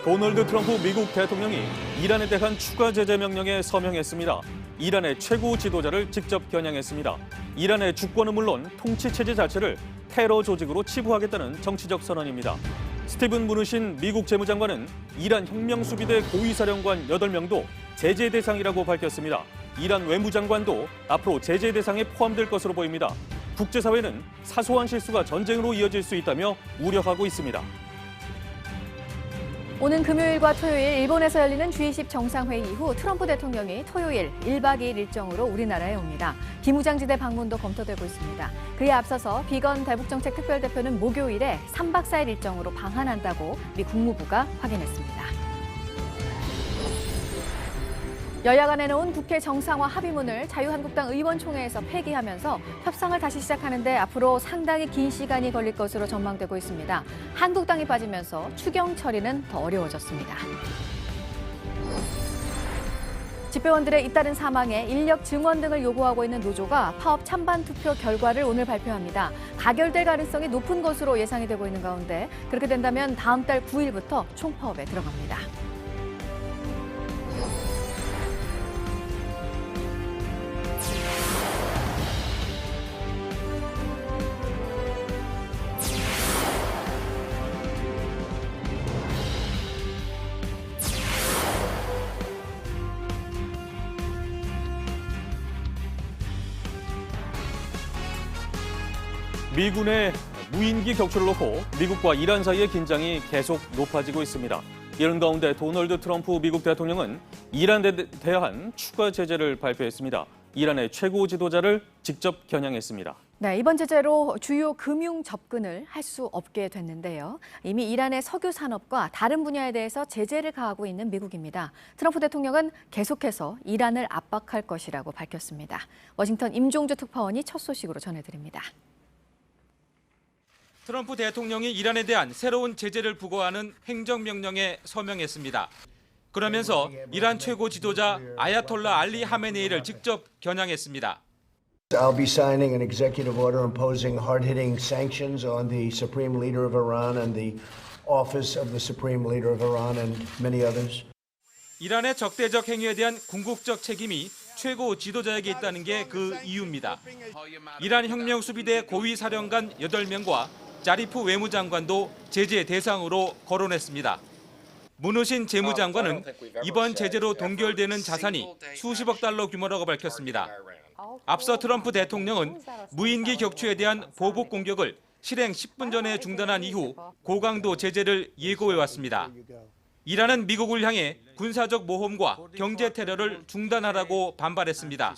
도널드 트럼프 미국 대통령이 이란에 대한 추가 제재 명령에 서명했습니다. 이란의 최고 지도자를 직접 겨냥했습니다. 이란의 주권은 물론 통치 체제 자체를 테러 조직으로 치부하겠다는 정치적 선언입니다. 스티븐 무누신 미국 재무장관은 이란 혁명수비대 고위사령관 8명도 제재 대상이라고 밝혔습니다. 이란 외무장관도 앞으로 제재 대상에 포함될 것으로 보입니다. 국제사회는 사소한 실수가 전쟁으로 이어질 수 있다며 우려하고 있습니다. 오는 금요일과 토요일 일본에서 열리는 G20 정상회의 이후 트럼프 대통령이 토요일 1박 2일 일정으로 우리나라에 옵니다. 비무장지대 방문도 검토되고 있습니다. 그에 앞서서 비건 대북정책 특별대표는 목요일에 3박 4일 일정으로 방한한다고 미 국무부가 확인했습니다. 여야가 내놓은 국회 정상화 합의문을 자유한국당 의원총회에서 폐기하면서 협상을 다시 시작하는데 앞으로 상당히 긴 시간이 걸릴 것으로 전망되고 있습니다. 한국당이 빠지면서 추경 처리는 더 어려워졌습니다. 집배원들의 잇따른 사망에 인력 증원 등을 요구하고 있는 노조가 파업 찬반 투표 결과를 오늘 발표합니다. 가결될 가능성이 높은 것으로 예상이 되고 있는 가운데 그렇게 된다면 다음 달 9일부터 총파업에 들어갑니다. 미군의 무인기 격추를 놓고 미국과 이란 사이의 긴장이 계속 높아지고 있습니다. 이런 가운데 도널드 트럼프 미국 대통령은 이란에 대한 추가 제재를 발표했습니다. 이란의 최고 지도자를 직접 겨냥했습니다. 네, 이번 제재로 주요 금융 접근을 할 수 없게 됐는데요. 이미 이란의 석유 산업과 다른 분야에 대해서 제재를 가하고 있는 미국입니다. 트럼프 대통령은 계속해서 이란을 압박할 것이라고 밝혔습니다. 워싱턴 임종주 특파원이 첫 소식으로 전해드립니다. 트럼프 대통령이 이란에 대한 새로운 제재를 부과하는 행정명령에 서명했습니다. 그러면서 이란 최고 지도자 아야톨라 알리 하메네이를 직접 겨냥했습니다. I'll be signing an executive order imposing hard-hitting sanctions on the Supreme Leader of Iran and the Office of the Supreme Leader of Iran and many others. 이란의 적대적 행위에 대한 궁극적 책임이 최고 지도자에게 있다는 게 그 이유입니다. 이란 혁명수비대 고위사령관 8명과 자리프 외무장관도 제재 대상으로 거론했습니다. 무누신 재무장관은 이번 제재로 동결되는 자산이 수십억 달러 규모라고 밝혔습니다. 앞서 트럼프 대통령은 무인기 격추에 대한 보복 공격을 실행 10분 전에 중단한 이후 고강도 제재를 예고해왔습니다. 이란은 미국을 향해 군사적 모험과 경제 테러를 중단하라고 반발했습니다.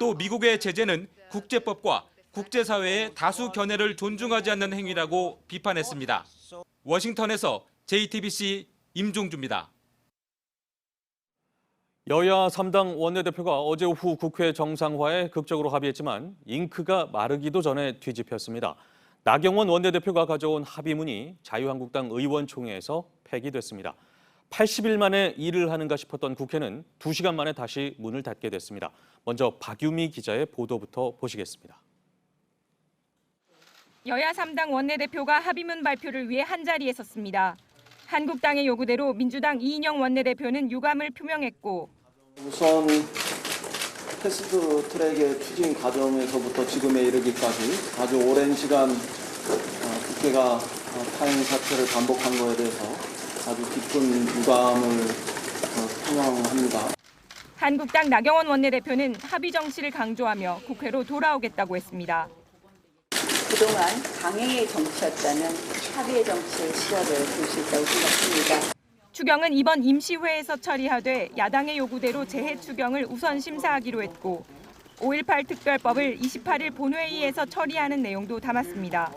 또 미국의 제재는 국제법과 국제사회의 다수 견해를 존중하지 않는 행위라고 비판했습니다. 워싱턴에서 JTBC 임종주입니다. 여야 3당 원내대표가 어제 오후 국회 정상화에 극적으로 합의했지만 잉크가 마르기도 전에 뒤집혔습니다. 나경원 원내대표가 가져온 합의문이 자유한국당 의원총회에서 폐기됐습니다. 80일 만에 일을 하는가 싶었던 국회는 2시간 만에 다시 문을 닫게 됐습니다. 먼저 박유미 기자의 보도부터 보시겠습니다. 여야 3당 원내대표가 합의문 발표를 위해 한자리에 섰습니다. 한국당의 요구대로 민주당 이인영 원내대표는 유감을 표명했고 우선 패스트트랙의 추진 과정에서부터 지금에 이르기까지 아주 오랜 시간 국회가 타행 사태를 반복한 것에 대해서 아주 깊은 유감을 표명합니다. 한국당 나경원 원내대표는 합의 정치를 강조하며 국회로 돌아오겠다고 했습니다. 그동안 강행의 정치였다면 합의의 정치의 시절을 볼 수 있다고 생각합니다. 추경은 이번 임시회에서 처리하되 야당의 요구대로 재해 추경을 우선 심사하기로 했고 5.18 특별법을 28일 본회의에서 처리하는 내용도 담았습니다.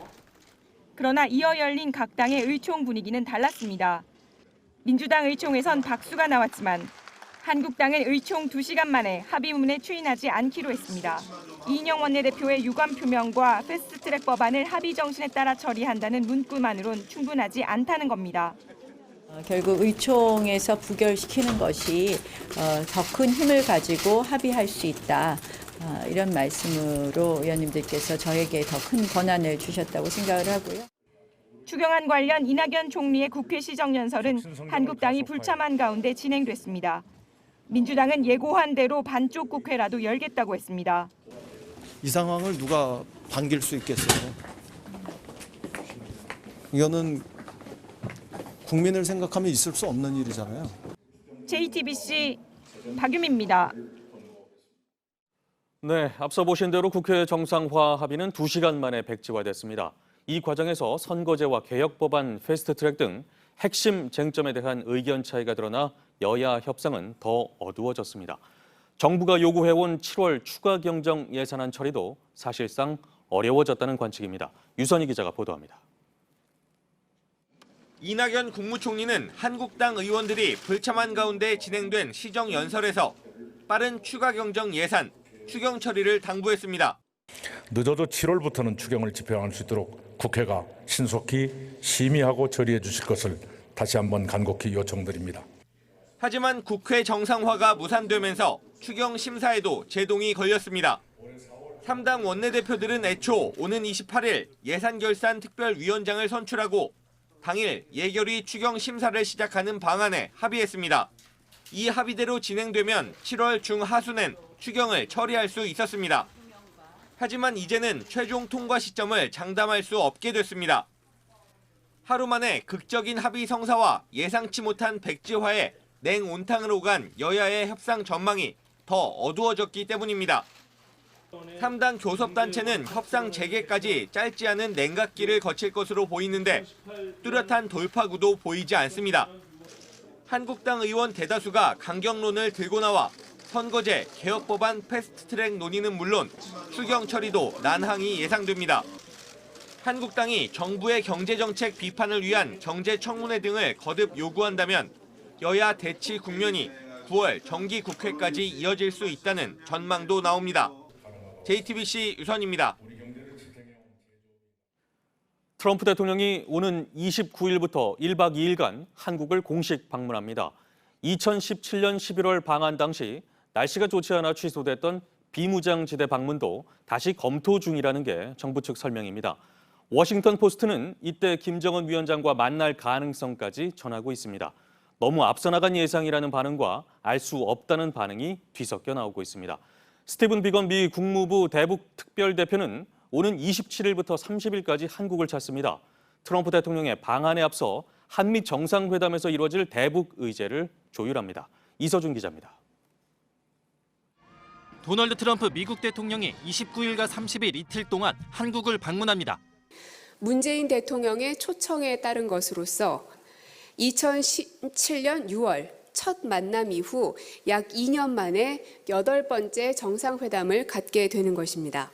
그러나 이어 열린 각 당의 의총 분위기는 달랐습니다. 민주당 의총에선 박수가 나왔지만 한국당은 의총 2시간 만에 합의문에 추인하지 않기로 했습니다. 이인영 원내대표의 유감 표명과 패스트트랙 법안을 합의 정신에 따라 처리한다는 문구만으론 충분하지 않다는 겁니다. 결국 의총에서 부결시키는 것이 더 큰 힘을 가지고 합의할 수 있다. 이런 말씀으로 의원님들께서 저에게 더 큰 권한을 주셨다고 생각을 하고요. 추경안 관련 이낙연 총리의 국회 시정연설은 한국당이 불참한 가운데 진행됐습니다. 민주당은 예고한 대로 반쪽 국회라도 열겠다고 했습니다. 이 상황을 누가 반길 수 있겠어요? 이거는 국민을 생각하면 있을 수 없는 일이잖아요. JTBC 박유미입니다. 네, 앞서 보신 대로 국회 정상화 합의는 2시간 만에 백지화됐습니다. 이 과정에서 선거제와 개혁법안 패스트트랙 등 핵심 쟁점에 대한 의견 차이가 드러나 여야 협상은 더 어두워졌습니다. 정부가 요구해온 7월 추가 경정 예산안 처리도 사실상 어려워졌다는 관측입니다. 유선희 기자가 보도합니다. 이낙연 국무총리는 한국당 의원들이 불참한 가운데 진행된 시정연설에서 빠른 추가 경정 예산, 추경 처리를 당부했습니다. 늦어도 7월부터는 추경을 집행할 수 있도록 국회가 신속히 심의하고 처리해 주실 것을 다시 한번 간곡히 요청드립니다. 하지만 국회 정상화가 무산되면서 추경 심사에도 제동이 걸렸습니다. 3당 원내대표들은 애초 오는 28일 예산결산 특별위원장을 선출하고 당일 예결위 추경 심사를 시작하는 방안에 합의했습니다. 이 합의대로 진행되면 7월 중하순엔 추경을 처리할 수 있었습니다. 하지만 이제는 최종 통과 시점을 장담할 수 없게 됐습니다. 하루 만에 극적인 합의 성사와 예상치 못한 백지화에 냉온탕으로 간 여야의 협상 전망이 더 어두워졌기 때문입니다. 3당 교섭단체는 협상 재개까지 짧지 않은 냉각기를 거칠 것으로 보이는데 뚜렷한 돌파구도 보이지 않습니다. 한국당 의원 대다수가 강경론을 들고 나와 선거제, 개혁법안 패스트트랙 논의는 물론 추경 처리도 난항이 예상됩니다. 한국당이 정부의 경제정책 비판을 위한 경제청문회 등을 거듭 요구한다면 여야 대치 국면이 9월 정기국회까지 이어질 수 있다는 전망도 나옵니다. JTBC 유선입니다. 트럼프 대통령이 오는 29일부터 1박 2일간 한국을 공식 방문합니다. 2017년 11월 방한 당시 날씨가 좋지 않아 취소됐던 비무장지대 방문도 다시 검토 중이라는 게 정부 측 설명입니다. 워싱턴 포스트는 이때 김정은 위원장과 만날 가능성까지 전하고 있습니다. 너무 앞서 나간 예상이라는 반응과 알 수 없다는 반응이 뒤섞여 나오고 있습니다. 스티븐 비건 미 국무부 대북 특별대표는 오는 27일부터 30일까지 한국을 찾습니다. 트럼프 대통령의 방한에 앞서 한미 정상회담에서 이루어질 대북 의제를 조율합니다. 이서준 기자입니다. 도널드 트럼프 미국 대통령이 29일과 30일 이틀 동안 한국을 방문합니다. 문재인 대통령의 초청에 따른 것으로서 2017년 6월 첫 만남 이후 약 2년 만에 8번째 정상회담을 갖게 되는 것입니다.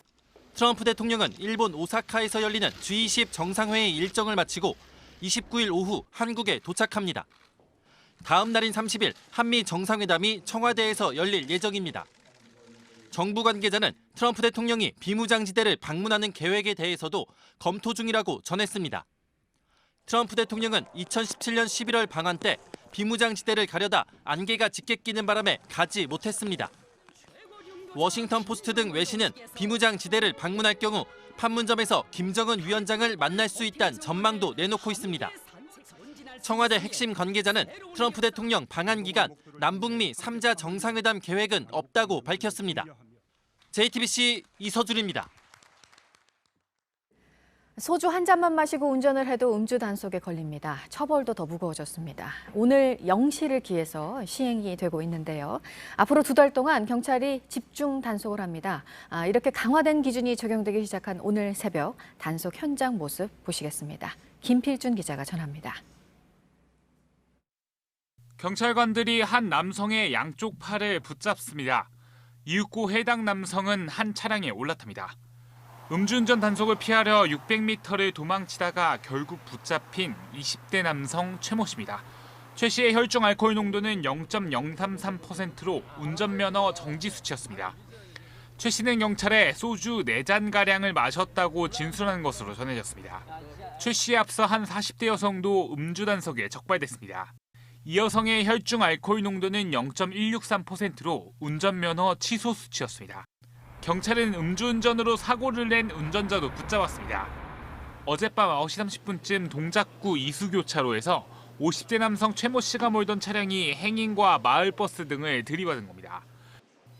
트럼프 대통령은 일본 오사카에서 열리는 G20 정상회의 일정을 마치고 29일 오후 한국에 도착합니다. 다음 날인 30일 한미 정상회담이 청와대에서 열릴 예정입니다. 정부 관계자는 트럼프 대통령이 비무장지대를 방문하는 계획에 대해서도 검토 중이라고 전했습니다. 트럼프 대통령은 2017년 11월 방한 때 비무장지대를 가려다 안개가 짙게 끼는 바람에 가지 못했습니다. 워싱턴 포스트 등 외신은 비무장지대를 방문할 경우 판문점에서 김정은 위원장을 만날 수 있다는 전망도 내놓고 있습니다. 청와대 핵심 관계자는 트럼프 대통령 방한 기간 남북미 3자 정상회담 계획은 없다고 밝혔습니다. JTBC 이서준입니다. 소주 한 잔만 마시고 운전을 해도 음주 단속에 걸립니다. 처벌도 더 무거워졌습니다. 오늘 0시를 기해서 시행이 되고 있는데요. 앞으로 2달 동안 경찰이 집중 단속을 합니다. 이렇게 강화된 기준이 적용되기 시작한 오늘 새벽 단속 현장 모습 보시겠습니다. 김필준 기자가 전합니다. 경찰관들이 한 남성의 양쪽 팔을 붙잡습니다. 이윽고 해당 남성은 한 차량에 올라탑니다. 음주운전 단속을 피하려 600m를 도망치다가 결국 붙잡힌 20대 남성 최모 씨입니다. 최 씨의 혈중 알코올 농도는 0.033%로 운전면허 정지 수치였습니다. 최 씨는 경찰에 소주 4잔가량을 마셨다고 진술한 것으로 전해졌습니다. 최 씨에 앞서 한 40대 여성도 음주 단속에 적발됐습니다. 이 여성의 혈중 알코올 농도는 0.163%로 운전면허 취소 수치였습니다. 경찰은 음주운전으로 사고를 낸 운전자도 붙잡았습니다. 어젯밤 9시 30분쯤 동작구 이수교차로에서 50대 남성 최모 씨가 몰던 차량이 행인과 마을버스 등을 들이받은 겁니다.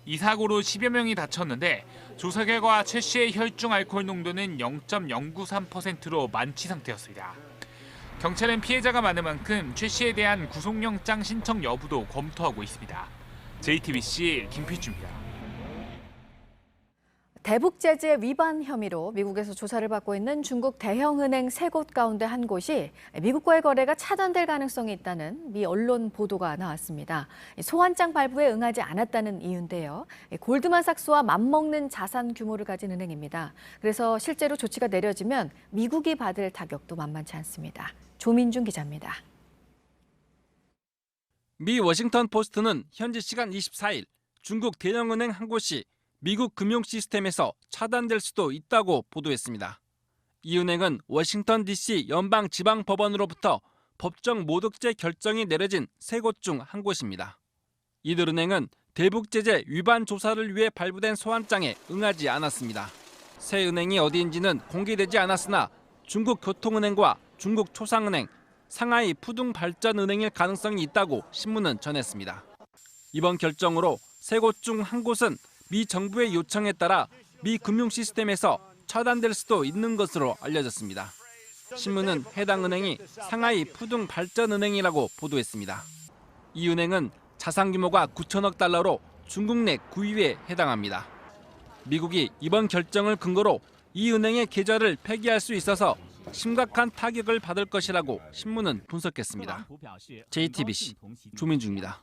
이 사고로 10여 명이 다쳤는데 조사 결과 최 씨의 혈중 알코올 농도는 0.093%로 만취 상태였습니다. 경찰은 피해자가 많은 만큼 최 씨에 대한 구속영장 신청 여부도 검토하고 있습니다. JTBC 김필주입니다. 대북 제재 위반 혐의로 미국에서 조사를 받고 있는 중국 대형은행 3곳 가운데 한 곳이 미국과의 거래가 차단될 가능성이 있다는 미 언론 보도가 나왔습니다. 소환장 발부에 응하지 않았다는 이유인데요. 골드만삭스와 맞먹는 자산 규모를 가진 은행입니다. 그래서 실제로 조치가 내려지면 미국이 받을 타격도 만만치 않습니다. 조민중 기자입니다. 미 워싱턴 포스트는 현지 시간 24일 중국 대형은행 한 곳이 미국 금융 시스템에서 차단될 수도 있다고 보도했습니다. 이 은행은 워싱턴 DC 연방지방법원으로부터 법정 모독죄 결정이 내려진 3곳 중 한 곳입니다. 이들 은행은 대북제재 위반 조사를 위해 발부된 소환장에 응하지 않았습니다. 새 은행이 어디인지는 공개되지 않았으나 중국 교통은행과 중국 초상은행, 상하이 푸둥발전은행일 가능성이 있다고 신문은 전했습니다. 이번 결정으로 3곳 중 한 곳은 미 정부의 요청에 따라 미 금융 시스템에서 차단될 수도 있는 것으로 알려졌습니다. 신문은 해당 은행이 상하이 푸둥발전은행이라고 보도했습니다. 이 은행은 자산 규모가 9천억 달러로 중국 내 9위에 해당합니다. 미국이 이번 결정을 근거로 이 은행의 계좌를 폐기할 수 있어서 심각한 타격을 받을 것이라고 신문은 분석했습니다. JTBC 조민주입니다.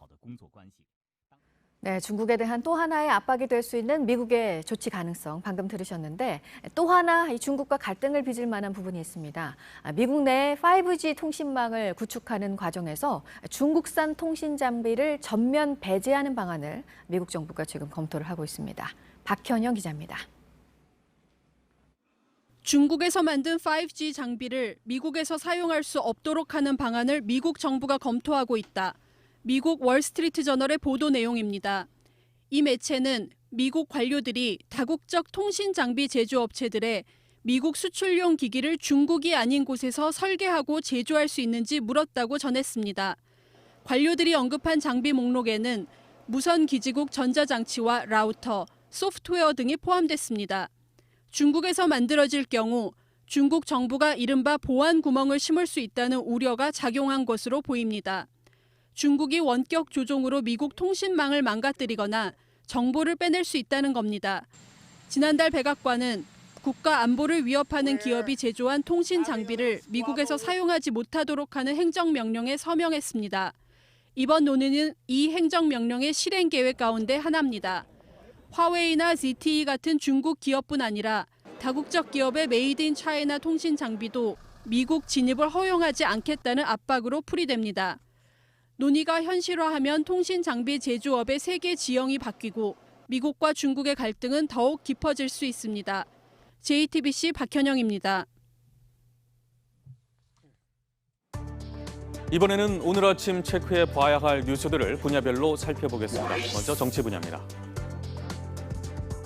네, 중국에 대한 또 하나의 압박이 될 수 있는 미국의 조치 가능성 방금 들으셨는데 또 하나 이 중국과 갈등을 빚을 만한 부분이 있습니다. 미국 내 5G 통신망을 구축하는 과정에서 중국산 통신 장비를 전면 배제하는 방안을 미국 정부가 지금 검토를 하고 있습니다. 박현영 기자입니다. 중국에서 만든 5G 장비를 미국에서 사용할 수 없도록 하는 방안을 미국 정부가 검토하고 있다. 미국 월스트리트 저널의 보도 내용입니다. 이 매체는 미국 관료들이 다국적 통신 장비 제조업체들의 미국 수출용 기기를 중국이 아닌 곳에서 설계하고 제조할 수 있는지 물었다고 전했습니다. 관료들이 언급한 장비 목록에는 무선 기지국 전자장치와 라우터, 소프트웨어 등이 포함됐습니다. 중국에서 만들어질 경우 중국 정부가 이른바 보안 구멍을 심을 수 있다는 우려가 작용한 것으로 보입니다. 중국이 원격 조종으로 미국 통신망을 망가뜨리거나 정보를 빼낼 수 있다는 겁니다. 지난달 백악관은 국가 안보를 위협하는 기업이 제조한 통신 장비를 미국에서 사용하지 못하도록 하는 행정명령에 서명했습니다. 이번 논의는 이 행정명령의 실행 계획 가운데 하나입니다. 화웨이나 ZTE 같은 중국 기업뿐 아니라 다국적 기업의 메이드 인 차이나 통신 장비도 미국 진입을 허용하지 않겠다는 압박으로 풀이됩니다. 논의가 현실화하면 통신 장비 제조업의 세계 지형이 바뀌고 미국과 중국의 갈등은 더욱 깊어질 수 있습니다. JTBC 박현영입니다. 이번에는 오늘 아침 체크해 봐야 할 뉴스들을 분야별로 살펴보겠습니다. 먼저 정치 분야입니다.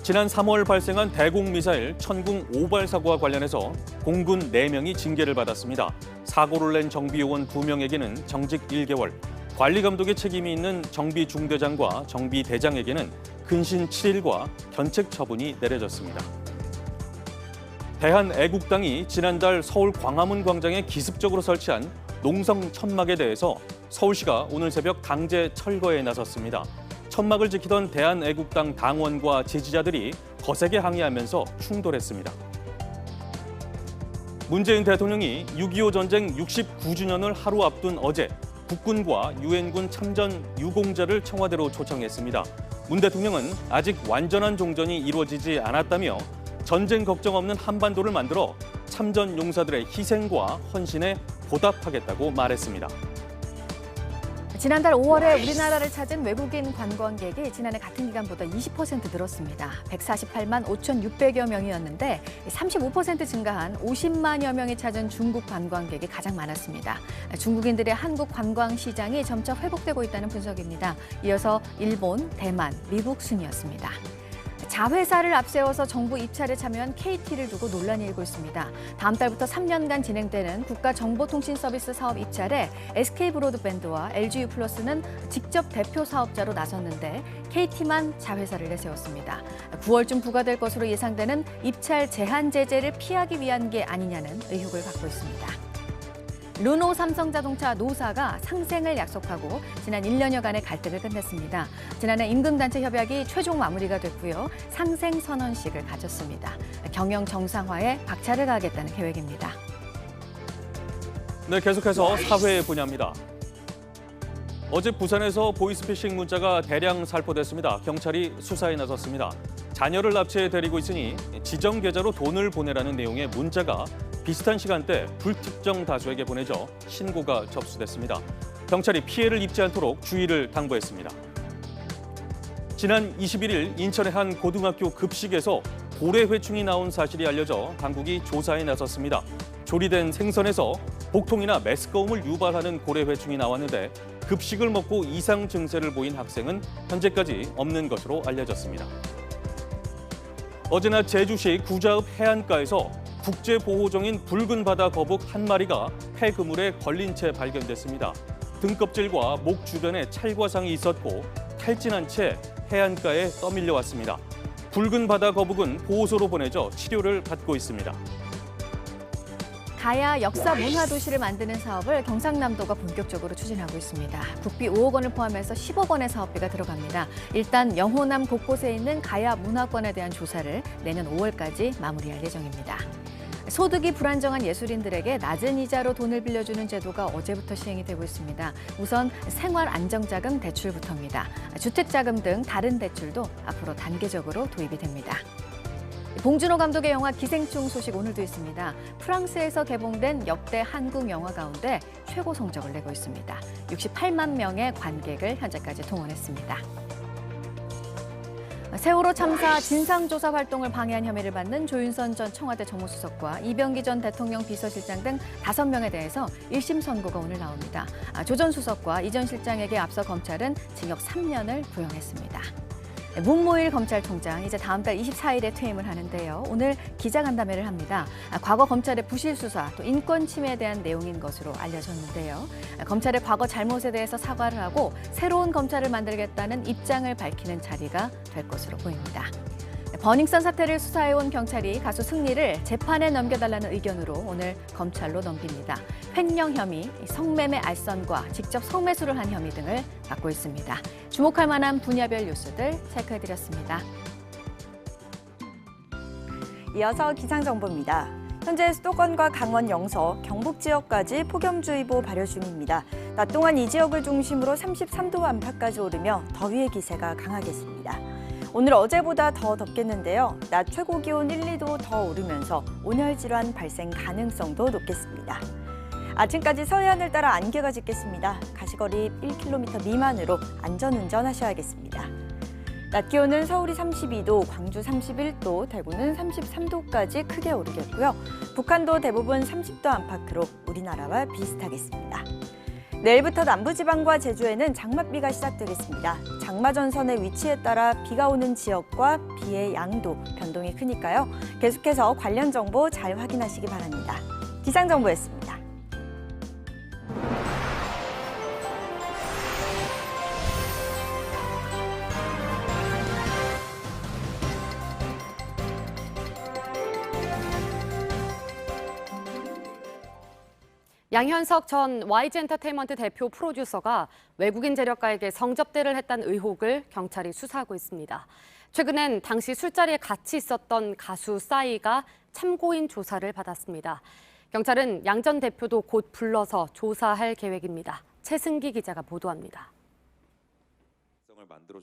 지난 3월 발생한 대공미사일 천궁 5발 사고와 관련해서 공군 4명이 징계를 받았습니다. 사고를 낸 정비요원 2명에게는 정직 1개월, 관리감독의 책임이 있는 정비중대장과 정비대장에게는 근신 7일과 견책 처분이 내려졌습니다. 대한애국당이 지난달 서울 광화문 광장에 기습적으로 설치한 농성 천막에 대해서 서울시가 오늘 새벽 강제 철거에 나섰습니다. 천막을 지키던 대한애국당 당원과 지지자들이 거세게 항의하면서 충돌했습니다. 문재인 대통령이 6.25 전쟁 69주년을 하루 앞둔 어제 국군과 유엔군 참전 유공자를 청와대로 초청했습니다. 문 대통령은 아직 완전한 종전이 이루어지지 않았다며 전쟁 걱정 없는 한반도를 만들어 참전 용사들의 희생과 헌신에 보답하겠다고 말했습니다. 지난달 5월에 우리나라를 찾은 외국인 관광객이 지난해 같은 기간보다 20% 늘었습니다. 148만 5,600여 명이었는데 35% 증가한 50만여 명이 찾은 중국 관광객이 가장 많았습니다. 중국인들의 한국 관광 시장이 점차 회복되고 있다는 분석입니다. 이어서 일본, 대만, 미국 순이었습니다. 자회사를 앞세워서 정부 입찰에 참여한 KT를 두고 논란이 일고 있습니다. 다음 달부터 3년간 진행되는 국가정보통신서비스 사업 입찰에 SK브로드밴드와 LG유플러스는 직접 대표 사업자로 나섰는데 KT만 자회사를 내세웠습니다. 9월쯤 부과될 것으로 예상되는 입찰 제한 제재를 피하기 위한 게 아니냐는 의혹을 받고 있습니다. 르노 삼성자동차 노사가 상생을 약속하고 지난 1년여간의 갈등을 끝냈습니다. 지난해 임금단체 협약이 최종 마무리가 됐고요. 상생 선언식을 가졌습니다. 경영 정상화에 박차를 가하겠다는 계획입니다. 네, 계속해서 사회 분야입니다. 어제 부산에서 보이스피싱 문자가 대량 살포됐습니다. 경찰이 수사에 나섰습니다. 자녀를 납치해 데리고 있으니 지정 계좌로 돈을 보내라는 내용의 문자가 비슷한 시간대 불특정 다수에게 보내져 신고가 접수됐습니다. 경찰이 피해를 입지 않도록 주의를 당부했습니다. 지난 21일 인천의 한 고등학교 급식에서 고래회충이 나온 사실이 알려져 당국이 조사에 나섰습니다. 조리된 생선에서 복통이나 메스꺼움을 유발하는 고래회충이 나왔는데 급식을 먹고 이상 증세를 보인 학생은 현재까지 없는 것으로 알려졌습니다. 어제나 제주시 구자읍 해안가에서 국제보호종인 붉은 바다 거북 한 마리가 폐그물에 걸린 채 발견됐습니다. 등껍질과 목 주변에 찰과상이 있었고 탈진한 채 해안가에 떠밀려 왔습니다. 붉은 바다 거북은 보호소로 보내져 치료를 받고 있습니다. 가야 역사 문화 도시를 만드는 사업을 경상남도가 본격적으로 추진하고 있습니다. 국비 5억 원을 포함해서 10억 원의 사업비가 들어갑니다. 일단 영호남 곳곳에 있는 가야 문화권에 대한 조사를 내년 5월까지 마무리할 예정입니다. 소득이 불안정한 예술인들에게 낮은 이자로 돈을 빌려주는 제도가 어제부터 시행이 되고 있습니다. 우선 생활안정자금 대출부터입니다. 주택자금 등 다른 대출도 앞으로 단계적으로 도입이 됩니다. 봉준호 감독의 영화 기생충 소식 오늘도 있습니다. 프랑스에서 개봉된 역대 한국 영화 가운데 최고 성적을 내고 있습니다. 68만 명의 관객을 현재까지 동원했습니다. 세월호 참사 진상조사 활동을 방해한 혐의를 받는 조윤선 전 청와대 정무수석과 이병기 전 대통령 비서실장 등 5명에 대해서 1심 선고가 오늘 나옵니다. 조 전 수석과 이 전 실장에게 앞서 검찰은 징역 3년을 구형했습니다. 문무일 검찰총장 이제 다음 달 24일에 퇴임을 하는데요. 오늘 기자간담회를 합니다. 과거 검찰의 부실 수사, 또 인권 침해에 대한 내용인 것으로 알려졌는데요. 검찰의 과거 잘못에 대해서 사과를 하고 새로운 검찰을 만들겠다는 입장을 밝히는 자리가 될 것으로 보입니다. 버닝썬 사태를 수사해온 경찰이 가수 승리를 재판에 넘겨달라는 의견으로 오늘 검찰로 넘깁니다. 횡령 혐의, 성매매 알선과 직접 성매수를 한 혐의 등을 받고 있습니다. 주목할 만한 분야별 뉴스들 체크해드렸습니다. 이어서 기상정보입니다. 현재 수도권과 강원 영서, 경북 지역까지 폭염주의보 발효 중입니다. 낮 동안 이 지역을 중심으로 33도 안팎까지 오르며 더위의 기세가 강하겠습니다. 오늘 어제보다 더 덥겠는데요. 낮 최고 기온 1, 2도 더 오르면서 온열 질환 발생 가능성도 높겠습니다. 아침까지 서해안을 따라 안개가 짙겠습니다. 가시거리 1km 미만으로 안전운전 하셔야겠습니다. 낮 기온은 서울이 32도, 광주 31도, 대구는 33도까지 크게 오르겠고요. 북한도 대부분 30도 안팎으로 우리나라와 비슷하겠습니다. 내일부터 남부지방과 제주에는 장맛비가 시작되겠습니다. 장마전선의 위치에 따라 비가 오는 지역과 비의 양도 변동이 크니까요. 계속해서 관련 정보 잘 확인하시기 바랍니다. 기상정보였습니다. 양현석 전 YG엔터테인먼트 대표 프로듀서가 외국인 재력가에게 성접대를 했다는 의혹을 경찰이 수사하고 있습니다. 최근엔 당시 술자리에 같이 있었던 가수 싸이가 참고인 조사를 받았습니다. 경찰은 양 전 대표도 곧 불러서 조사할 계획입니다. 최승기 기자가 보도합니다.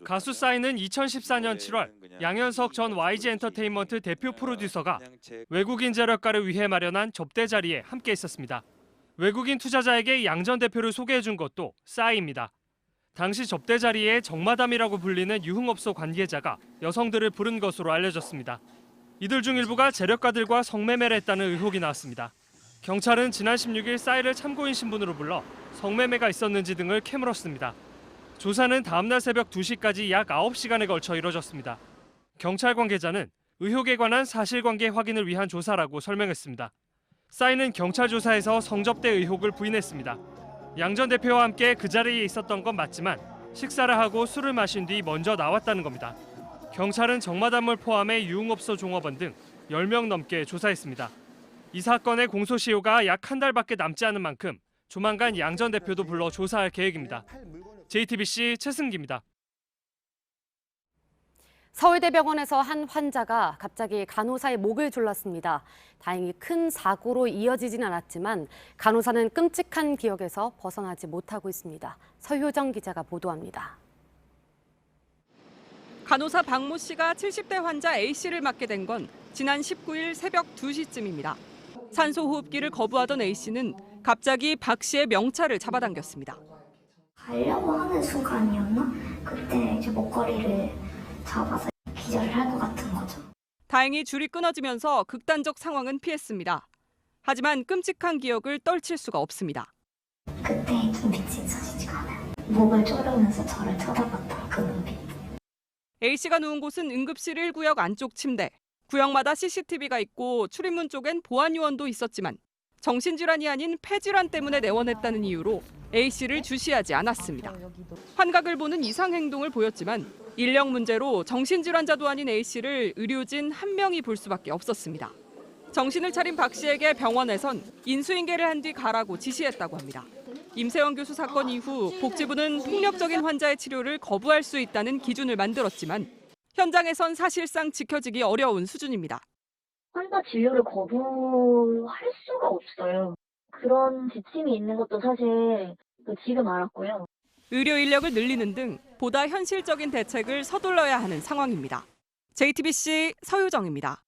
가수 싸이는 2014년 7월 양현석 전 YG엔터테인먼트 대표 프로듀서가 외국인 재력가를 위해 마련한 접대 자리에 함께 있었습니다. 외국인 투자자에게 양 전 대표를 소개해준 것도 싸이입니다. 당시 접대 자리에 정마담이라고 불리는 유흥업소 관계자가 여성들을 부른 것으로 알려졌습니다. 이들 중 일부가 재력가들과 성매매를 했다는 의혹이 나왔습니다. 경찰은 지난 16일 싸이를 참고인 신분으로 불러 성매매가 있었는지 등을 캐물었습니다. 조사는 다음 날 새벽 2시까지 약 9시간에 걸쳐 이뤄졌습니다. 경찰 관계자는 의혹에 관한 사실관계 확인을 위한 조사라고 설명했습니다. 싸이는 경찰 조사에서 성접대 의혹을 부인했습니다. 양 전 대표와 함께 그 자리에 있었던 건 맞지만 식사를 하고 술을 마신 뒤 먼저 나왔다는 겁니다. 경찰은 정마담을 포함해 유흥업소 종업원 등 10명 넘게 조사했습니다. 이 사건의 공소시효가 약 한 달밖에 남지 않은 만큼 조만간 양 전 대표도 불러 조사할 계획입니다. JTBC 최승기입니다. 서울대병원에서 한 환자가 갑자기 간호사의 목을 졸랐습니다. 다행히 큰 사고로 이어지진 않았지만 간호사는 끔찍한 기억에서 벗어나지 못하고 있습니다. 서효정 기자가 보도합니다. 간호사 박모 씨가 70대 환자 A씨를 맡게 된 건 지난 19일 새벽 2시쯤입니다. 산소호흡기를 거부하던 A씨는 갑자기 박 씨의 명찰을 잡아당겼습니다. 가려고 하는 순간이었나? 그때 이제 목걸이를 잡아서 기절을 할 것 같은 거죠. 다행히 줄이 끊어지면서 극단적 상황은 피했습니다. 하지만 끔찍한 기억을 떨칠 수가 없습니다. 그때 눈빛이 잊혀지지가 않아요. 목을 조르면서 저를 쳐다봤던 그 눈빛. A씨가 누운 곳은 응급실 1구역 안쪽 침대. 구역마다 CCTV가 있고 출입문 쪽엔 보안 요원도 있었지만 정신질환이 아닌 폐질환 때문에 내원했다는 이유로 A씨를 주시하지 않았습니다. 환각을 보는 이상 행동을 보였지만 인력 문제로 정신질환자도 아닌 A씨를 의료진 한 명이 볼 수밖에 없었습니다. 정신을 차린 박 씨에게 병원에선 인수인계를 한 뒤 가라고 지시했다고 합니다. 임세원 교수 사건 이후 복지부는 폭력적인 환자의 치료를 거부할 수 있다는 기준을 만들었지만 현장에선 사실상 지켜지기 어려운 수준입니다. 환자 진료를 거부할 수가 없어요. 그런 지침이 있는 것도 사실 지금 알았고요. 의료 인력을 늘리는 등 보다 현실적인 대책을 서둘러야 하는 상황입니다. JTBC 서유정입니다.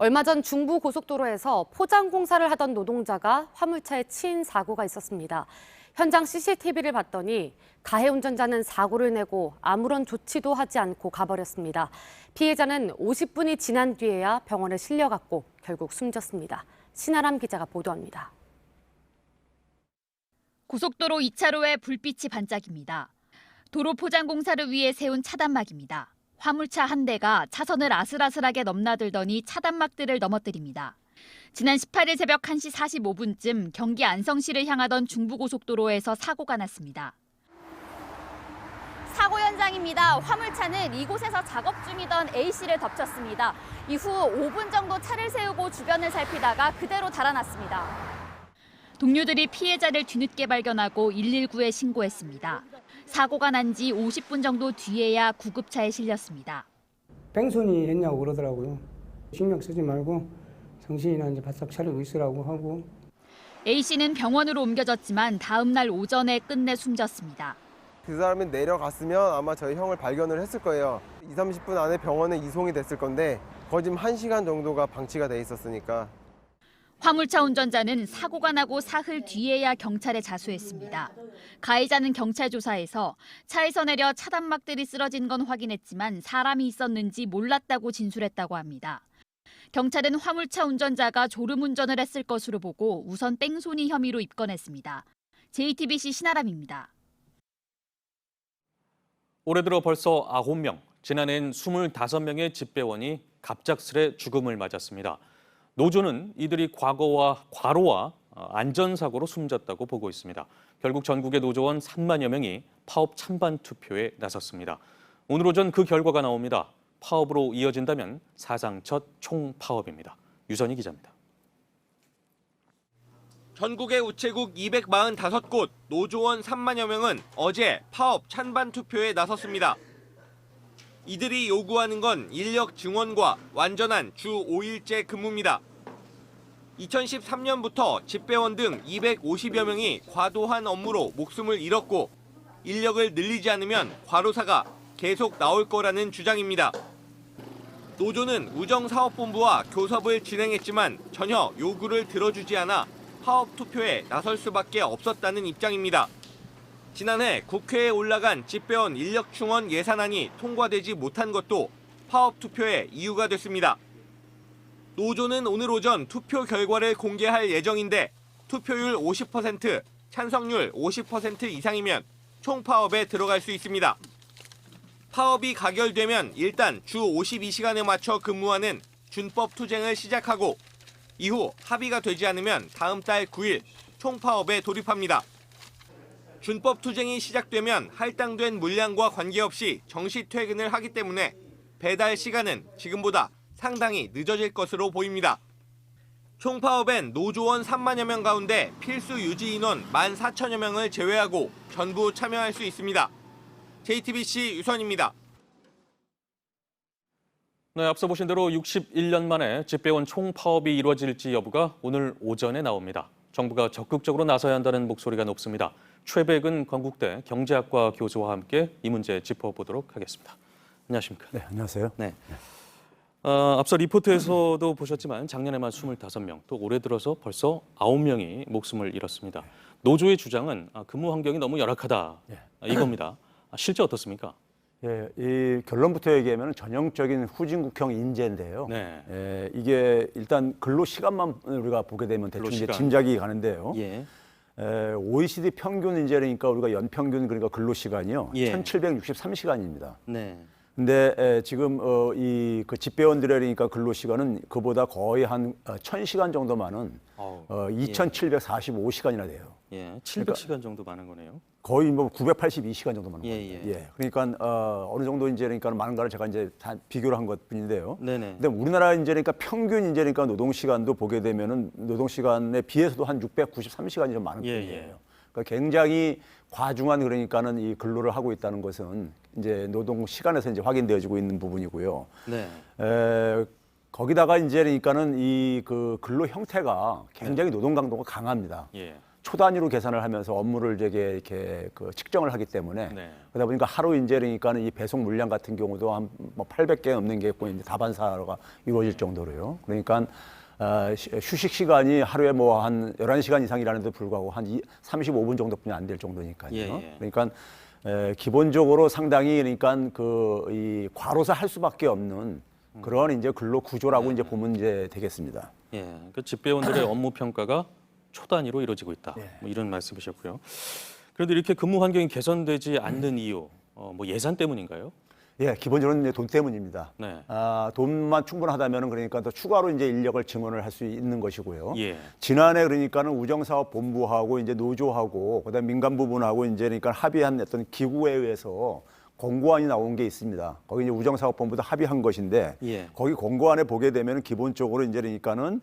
얼마 전 중부 고속도로에서 포장 공사를 하던 노동자가 화물차에 치인 사고가 있었습니다. 현장 CCTV를 봤더니 가해 운전자는 사고를 내고 아무런 조치도 하지 않고 가버렸습니다. 피해자는 50분이 지난 뒤에야 병원에 실려갔고 결국 숨졌습니다. 신아람 기자가 보도합니다. 고속도로 2차로에 불빛이 반짝입니다. 도로 포장 공사를 위해 세운 차단막입니다. 화물차 한 대가 차선을 아슬아슬하게 넘나들더니 차단막들을 넘어뜨립니다. 지난 18일 새벽 1시 45분쯤 경기 안성시를 향하던 중부고속도로에서 사고가 났습니다. 사고 현장입니다. 화물차는 이곳에서 작업 중이던 A씨를 덮쳤습니다. 이후 5분 정도 차를 세우고 주변을 살피다가 그대로 달아났습니다. 동료들이 피해자를 뒤늦게 발견하고 119에 신고했습니다. 사고가 난 지 50분 정도 뒤에야 구급차에 실렸습니다. 뺑소니 했냐고 그러더라고요. 신경 쓰지 말고 정신이나 이제 바싹 차리고 있으라고 하고. A씨는 병원으로 옮겨졌지만 다음 날 오전에 끝내 숨졌습니다. 그 사람이 내려갔으면 아마 저희 형을 발견을 했을 거예요. 20-30분 안에 병원에 이송이 됐을 건데 거의 지금 1시간 정도가 방치가 돼 있었으니까. 화물차 운전자는 사고가 나고 사흘 뒤에야 경찰에 자수했습니다. 가해자는 경찰 조사에서 차에서 내려 차단막들이 쓰러진 건 확인했지만 사람이 있었는지 몰랐다고 진술했다고 합니다. 경찰은 화물차 운전자가 졸음운전을 했을 것으로 보고 우선 뺑소니 혐의로 입건했습니다. JTBC 신아람입니다. 올해 들어 벌써 9명, 지난해엔 25명의 집배원이 갑작스레 죽음을 맞았습니다. 노조는 이들이 과로와 안전사고로 숨졌다고 보고 있습니다. 결국 전국의 노조원 3만여 명이 파업 찬반 투표에 나섰습니다. 오늘 오전 그 결과가 나옵니다. 파업으로 이어진다면 사상 첫 총파업입니다. 유선희 기자입니다. 전국의 우체국 245곳, 노조원 3만여 명은 어제 파업 찬반 투표에 나섰습니다. 이들이 요구하는 건 인력 증원과 완전한 주 5일제 근무입니다. 2013년부터 집배원 등 250여 명이 과도한 업무로 목숨을 잃었고 인력을 늘리지 않으면 과로사가 계속 나올 거라는 주장입니다. 노조는 우정사업본부와 교섭을 진행했지만 전혀 요구를 들어주지 않아 파업 투표에 나설 수밖에 없었다는 입장입니다. 지난해 국회에 올라간 집배원 인력 충원 예산안이 통과되지 못한 것도 파업 투표의 이유가 됐습니다. 노조는 오늘 오전 투표 결과를 공개할 예정인데 투표율 50%, 찬성률 50% 이상이면 총파업에 들어갈 수 있습니다. 파업이 가결되면 일단 주 52시간에 맞춰 근무하는 준법 투쟁을 시작하고 이후 합의가 되지 않으면 다음 달 9일 총파업에 돌입합니다. 준법 투쟁이 시작되면 할당된 물량과 관계없이 정시 퇴근을 하기 때문에 배달 시간은 지금보다 상당히 늦어질 것으로 보입니다. 총파업엔 노조원 3만여 명 가운데 필수 유지 인원 14,000여 명을 제외하고 전부 참여할 수 있습니다. JTBC 유선입니다. 네, 앞서 보신 대로 61년 만에 집배원 총파업이 이루어질지 여부가 오늘 오전에 나옵니다. 정부가 적극적으로 나서야 한다는 목소리가 높습니다. 최백은 건국대 경제학과 교수와 함께 이 문제 짚어보도록 하겠습니다. 안녕하십니까? 네, 안녕하세요. 네. 앞서 리포트에서도 보셨지만 작년에만 25명, 또 올해 들어서 벌써 9명이 목숨을 잃었습니다. 노조의 주장은 근무 환경이 너무 열악하다 이겁니다. 실제 어떻습니까? 예, 이 결론부터 얘기하면 전형적인 후진국형 인재인데요. 네. 예, 이게 일단 근로 시간만 우리가 보게 되면 대충 이제 짐작이 가는데요. 예. OECD 평균 인재니까 우리가 연평균 그러니까 근로 시간이요. 예. 1,763시간입니다. 네. 근데 지금 이 그 집배원들이니까 근로 시간은 그보다 거의 한 1,000시간 정도 많은 2,745시간이나 돼요. 예, 700시간 정도 많은 거네요. 거의 뭐 982시간 정도 많은 예, 겁니다. 예. 예. 그러니까 어느 정도 인재니까 많은 거를 제가 이제 다 비교를 한 것뿐인데요. 네네. 근데 우리나라 인재니까 평균 인재니까 노동 시간도 보게 되면은 노동 시간에 비해서도 한 693시간이 좀 많은 예, 편이에요. 예. 그러니까 굉장히 과중한 그러니까는 이 근로를 하고 있다는 것은 이제 노동 시간에서 이제 확인되어지고 있는 부분이고요. 네. 거기다가 이제 그러니까는 이 그 근로 형태가 굉장히 노동 강도가 강합니다. 예. 초 단위로 계산을 하면서 업무를 되게 이렇게 그 측정을 하기 때문에 네. 그러다 보니까 하루 이제 그러니까는 이 배송 물량 같은 경우도 한 뭐 800개 넘는 게 있고 이제 다반사가 이루어질 정도로요. 그러니까 휴식 시간이 하루에 뭐 한 11시간 이상이라는데도 불구하고 한 35분 정도뿐이 안 될 정도니까요. 예, 예. 그러니까 기본적으로 상당히 그러니까 그 이 과로사 할 수밖에 없는 그런 이제 근로 구조라고 이제 보면 이제 되겠습니다. 예, 그 집배원들의 업무 평가가 초 단위로 이루어지고 있다. 뭐 이런 말씀이셨고요. 그런데 이렇게 근무 환경이 개선되지 않는 이유, 뭐 예산 때문인가요? 예, 기본적으로는 이제 돈 때문입니다. 네. 돈만 충분하다면은 그러니까 더 추가로 이제 인력을 증원을 할 수 있는 것이고요. 예. 지난해 그러니까는 우정사업본부하고 이제 노조하고 그다음 민간 부분하고 이제 그러니까 합의한 어떤 기구에 의해서 공고안이 나온 게 있습니다. 거기 이제 우정사업본부도 합의한 것인데 예. 거기 공고안에 보게 되면은 기본적으로 이제 그러니까는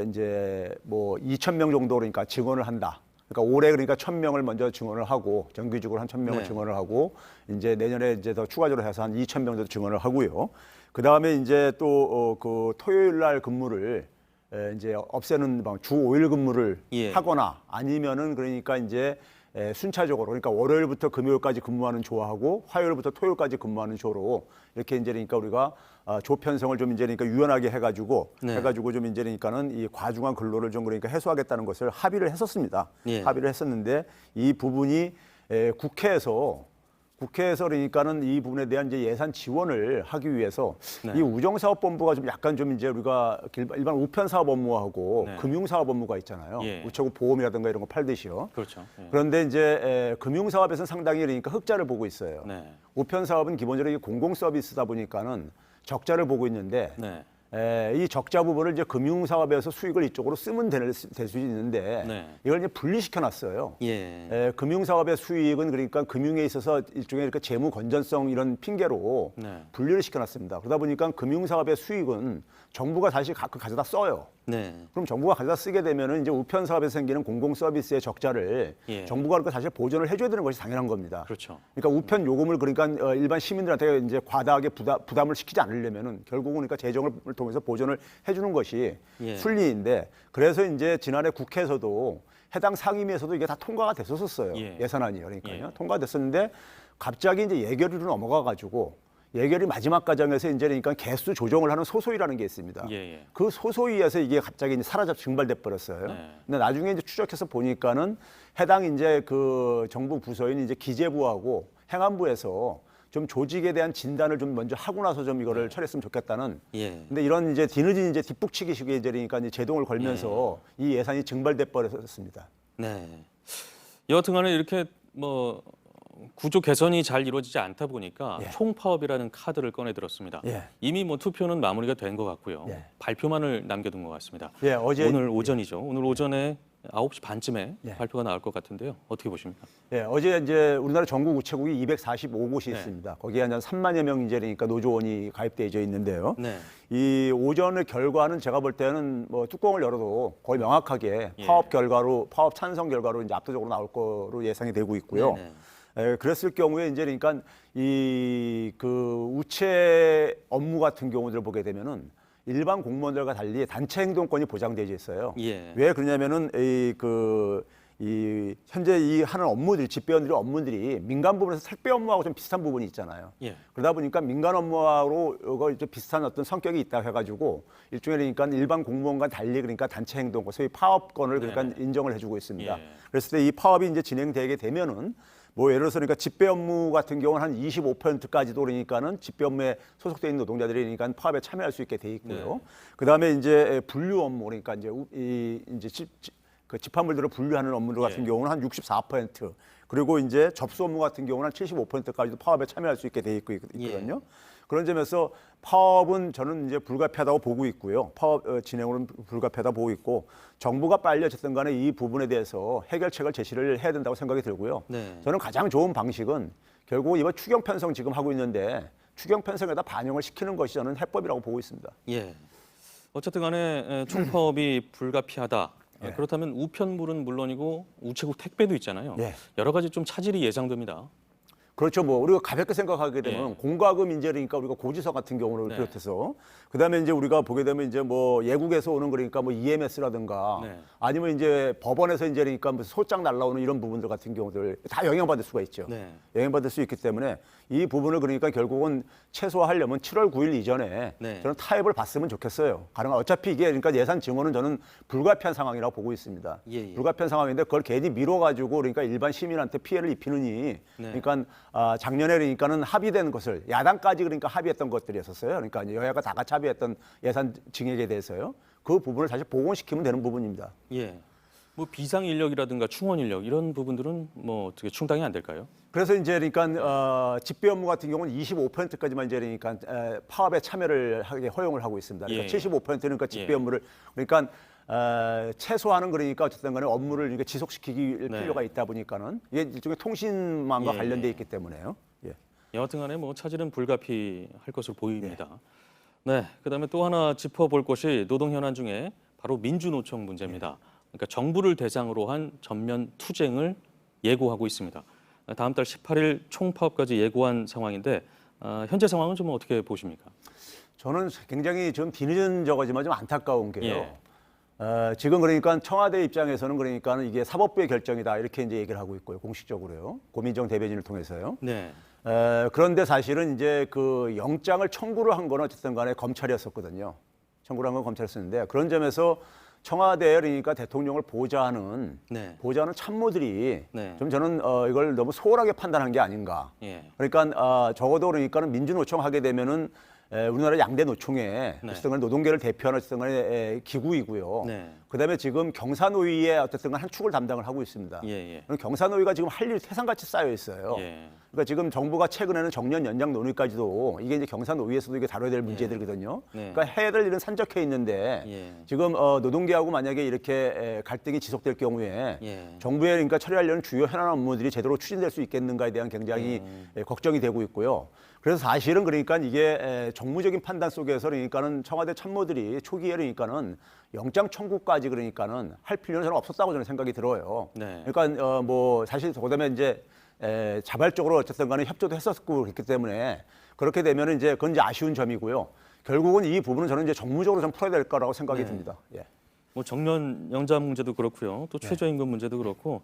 이제 뭐 2,000명 정도 그러니까 증원을 한다. 그러니까 올해 그러니까 1,000명을 먼저 증원을 하고 정규직으로 한 1,000명을 네. 증원을 하고 이제 내년에 이제 더 추가적으로 해서 한 2,000명 정도 증원을 하고요. 그 다음에 이제 또 그 토요일 날 근무를 이제 없애는 방 주 5일 근무를 예. 하거나 아니면은 그러니까 이제 순차적으로 그러니까 월요일부터 금요일까지 근무하는 조하고 화요일부터 토요일까지 근무하는 조로 이렇게 이제 그러니까 우리가 조 편성을 좀 이제 그러니까 유연하게 해가지고 네. 좀 이제 그러니까는 이 과중한 근로를 좀 그러니까 해소하겠다는 것을 합의를 했었습니다. 예. 합의를 했었는데 이 부분이 국회에서 그러니까는 이 부분에 대한 이제 예산 지원을 하기 위해서 네. 이 우정사업본부가 좀 약간 좀 이제 우리가 일반 우편사업 업무하고 네. 금융사업 업무가 있잖아요. 예. 우체국 보험이라든가 이런 거 팔듯이요. 그렇죠. 예. 그런데 이제 금융사업에서는 상당히 그러니까 흑자를 보고 있어요. 네. 우편사업은 기본적으로 공공 서비스다 보니까는 적자를 보고 있는데 네. 이 적자 부분을 이제 금융사업에서 수익을 이쪽으로 쓰면 될 수 있는데 네. 이걸 이제 분리시켜 놨어요. 예. 금융사업의 수익은 그러니까 금융에 있어서 일종의 그러니까 재무 건전성 이런 핑계로 네. 분리를 시켜놨습니다. 그러다 보니까 금융사업의 수익은 정부가 다시 가져다 써요. 네. 그럼 정부가 가져다 쓰게 되면은 이제 우편 사업에서 생기는 공공 서비스의 적자를 예. 정부가 그러니까 사실 보전을 해줘야 되는 것이 당연한 겁니다. 그렇죠. 그러니까 우편 요금을 그러니까 일반 시민들한테 이제 과다하게 부담을 시키지 않으려면은 결국은 그러니까 재정을 통해서 보전을 해주는 것이 예. 순리인데 그래서 이제 지난해 국회에서도 해당 상임위에서도 이게 다 통과가 됐었어요. 예. 예산안이 그러니까요. 예. 통과됐었는데 갑자기 이제 예결위로 넘어가 가지고 예결위 마지막 과정에서 이제 그러니까 개수 조정을 하는 소소위라는 게 있습니다. 예. 그 소소위에서 이게 갑자기 이제 증발돼 버렸어요. 네. 근데 나중에 이제 추적해서 보니까는 해당 이제 그 정부 부서인 이제 기재부하고 행안부에서 좀 조직에 대한 진단을 좀 먼저 하고 나서 좀 이거를 처리했으면 좋겠다는. 예. 근데 이런 이제 뒤늦은 이제 뒷북치기식의 이제 그러니까 이제 제동을 걸면서 이 예산이 증발돼 버렸습니다. 네. 여하튼간에 이렇게 뭐 구조 개선이 잘 이루어지지 않다 보니까 예. 총파업이라는 카드를 꺼내 들었습니다. 예. 이미 뭐 투표는 마무리가 된 것 같고요. 예. 발표만을 남겨둔 것 같습니다. 예, 어제 오늘 오전이죠. 오늘 오전에 9시 반쯤에 예. 발표가 나올 것 같은데요. 어떻게 보십니까? 예, 어제 이제 우리나라 전국 우체국이 245곳이 네. 있습니다. 거기에 한 3만여 명 이제니까 노조원이 가입되어 있는데요. 네. 이 오전의 결과는 제가 볼 때는 뭐 뚜껑을 열어도 거의 명확하게 예. 파업 찬성 결과로 이제 압도적으로 나올 거로 예상이 되고 있고요. 네네. 그랬을 경우에 이제 그러니까 이 그 우체 업무 같은 경우들을 보게 되면은 일반 공무원들과 달리 단체 행동권이 보장되어 있어요. 예. 왜 그러냐면은 이 현재 이 하는 업무들, 집배원들의 업무들이 민간 부분에서 택배 업무하고 좀 비슷한 부분이 있잖아요. 예. 그러다 보니까 민간 업무하고 이제 비슷한 어떤 성격이 있다 해가지고 일종의 그러니까 일반 공무원과 달리 그러니까 단체 행동권, 소위 파업권을 그러니까 인정을 해주고 있습니다. 예. 그랬을 때 이 파업이 이제 진행되게 되면은 뭐 예를 들어서 그러니까 집배 업무 같은 경우는 한 25%까지도 그러니까는 집배 업무에 소속돼 있는 노동자들이 그러니까 파업에 참여할 수 있게 돼 있고요. 그다음에 이제 분류 업무 그러니까 이제 그 집합물들을 분류하는 업무들 같은 경우는 한 64%, 그리고 이제 접수 업무 같은 경우는 한 75%까지도 파업에 참여할 수 있게 돼 있거든요. 그런 점에서 파업은 저는 이제 불가피하다고 보고 있고요. 파업 진행으로는 불가피하다고 보고 있고, 정부가 빨리 어쨌든 간에 이 부분에 대해서 해결책을 제시를 해야 된다고 생각이 들고요. 네. 저는 가장 좋은 방식은 결국 이번 추경 편성 지금 하고 있는데 추경 편성에다 반영을 시키는 것이 저는 해법이라고 보고 있습니다. 예. 어쨌든 간에 총파업이 불가피하다. 예. 그렇다면 우편물은 물론이고 우체국 택배도 있잖아요. 예. 여러 가지 좀 차질이 예상됩니다. 그렇죠. 뭐 우리가 가볍게 생각하게 되면 예. 공과금 인재니까 우리가 고지서 같은 경우를 네. 비롯해서 그다음에 이제 우리가 보게 되면 이제 뭐 예국에서 오는 그러니까 뭐 EMS라든가 네. 아니면 이제 법원에서 이제 그러니까 무슨 소장 날라오는 이런 부분들 같은 경우들 다 영향받을 수가 있죠. 네. 영향받을 수 있기 때문에 이 부분을 그러니까 결국은 최소화하려면 7월 9일 이전에 네. 저는 타협을 봤으면 좋겠어요. 가능한 어차피 이게 그러니까 예산 증원은 저는 불가피한 상황이라고 보고 있습니다. 예. 불가피한 상황인데 그걸 괜히 미뤄가지고 그러니까 일반 시민한테 피해를 입히느니 그러니까 작년에 그러니까는 합의된 것을 야당까지 그러니까 합의했던 것들이었었어요. 그러니까 이제 여야가 다 같이 합의했던 예산 증액에 대해서요. 그 부분을 다시 복원시키면 되는 부분입니다. 예. 뭐 비상 인력이라든가 충원 인력 이런 부분들은 뭐 어떻게 충당이 안 될까요? 그래서 이제 그러니까 집배 업무 같은 경우는 25%까지만 이제 그러니까 파업에 참여를 하게 허용을 하고 있습니다. 그러니까 예. 75%는 그러니까 집배 업무를 그러니까 최소화는 그러니까 어쨌든 간에 업무를 이렇게 지속시킬 네. 필요가 있다 보니까는 이게 일종의 통신망과 예, 관련돼 예. 있기 때문에요. 예. 여하튼간에 뭐 차질은 불가피할 것으로 보입니다. 네, 그다음에 또 하나 짚어볼 것이 노동 현안 중에 바로 민주노총 문제입니다. 그러니까 정부를 대상으로 한 전면 투쟁을 예고하고 있습니다. 다음 달 18일 총파업까지 예고한 상황인데 현재 상황은 좀 어떻게 보십니까? 저는 굉장히 좀 뒤늦은 저거지만 좀 안타까운 게요. 예. 지금 그러니까 청와대 입장에서는 그러니까 이게 사법부의 결정이다 이렇게 이제 얘기를 하고 있고요. 공식적으로요. 고민정 대변인을 통해서요. 네. 그런데 사실은 이제 그 영장을 청구를 한 거는 어쨌든 간에 검찰이었었거든요. 청구를 한 건 검찰이었는데 그런 점에서 청와대에 그러니까 대통령을 보좌하는 참모들이 네. 좀 저는 이걸 너무 소홀하게 판단한 게 아닌가. 예. 그러니까 적어도 그러니까는 민주노총 하게 되면은 우리나라 양대 노총의 어쨌든 간에 노동계를 대표하는 어쨌든 간에 기구이고요. 네. 그다음에 지금 경사노위의 어쨌든 간에 한 축을 담당을 하고 있습니다. 예. 그럼 경사노위가 지금 할 일이 태산같이 쌓여 있어요. 예. 그러니까 지금 정부가 최근에는 정년 연장 논의까지도 이게 이제 경사노위에서도 이게 다뤄야 될 문제들이거든요. 네. 그러니까 해야 될 일은 산적해 있는데 지금 노동계하고 만약에 이렇게 갈등이 지속될 경우에 정부에 그러니까 처리하려는 주요 현안 업무들이 제대로 추진될 수 있겠는가에 대한 굉장히 걱정이 되고 있고요. 그래서 사실은 그러니까 이게 정무적인 판단 속에서 그러니까는 청와대 참모들이 초기에 그러니까는 영장 청구까지 그러니까는 할 필요는 저는 없었다고 저는 생각이 들어요. 네. 그러니까 뭐 사실 그다음에 이제 자발적으로 어쨌든 간에 협조도 했었고 그렇기 때문에 그렇게 되면 이제 그건 이제 아쉬운 점이고요. 결국은 이 부분은 저는 이제 정무적으로 좀 풀어야 될 거라고 생각이 듭니다. 예. 뭐 정년 연장 문제도 그렇고요. 또 최저임금 문제도 그렇고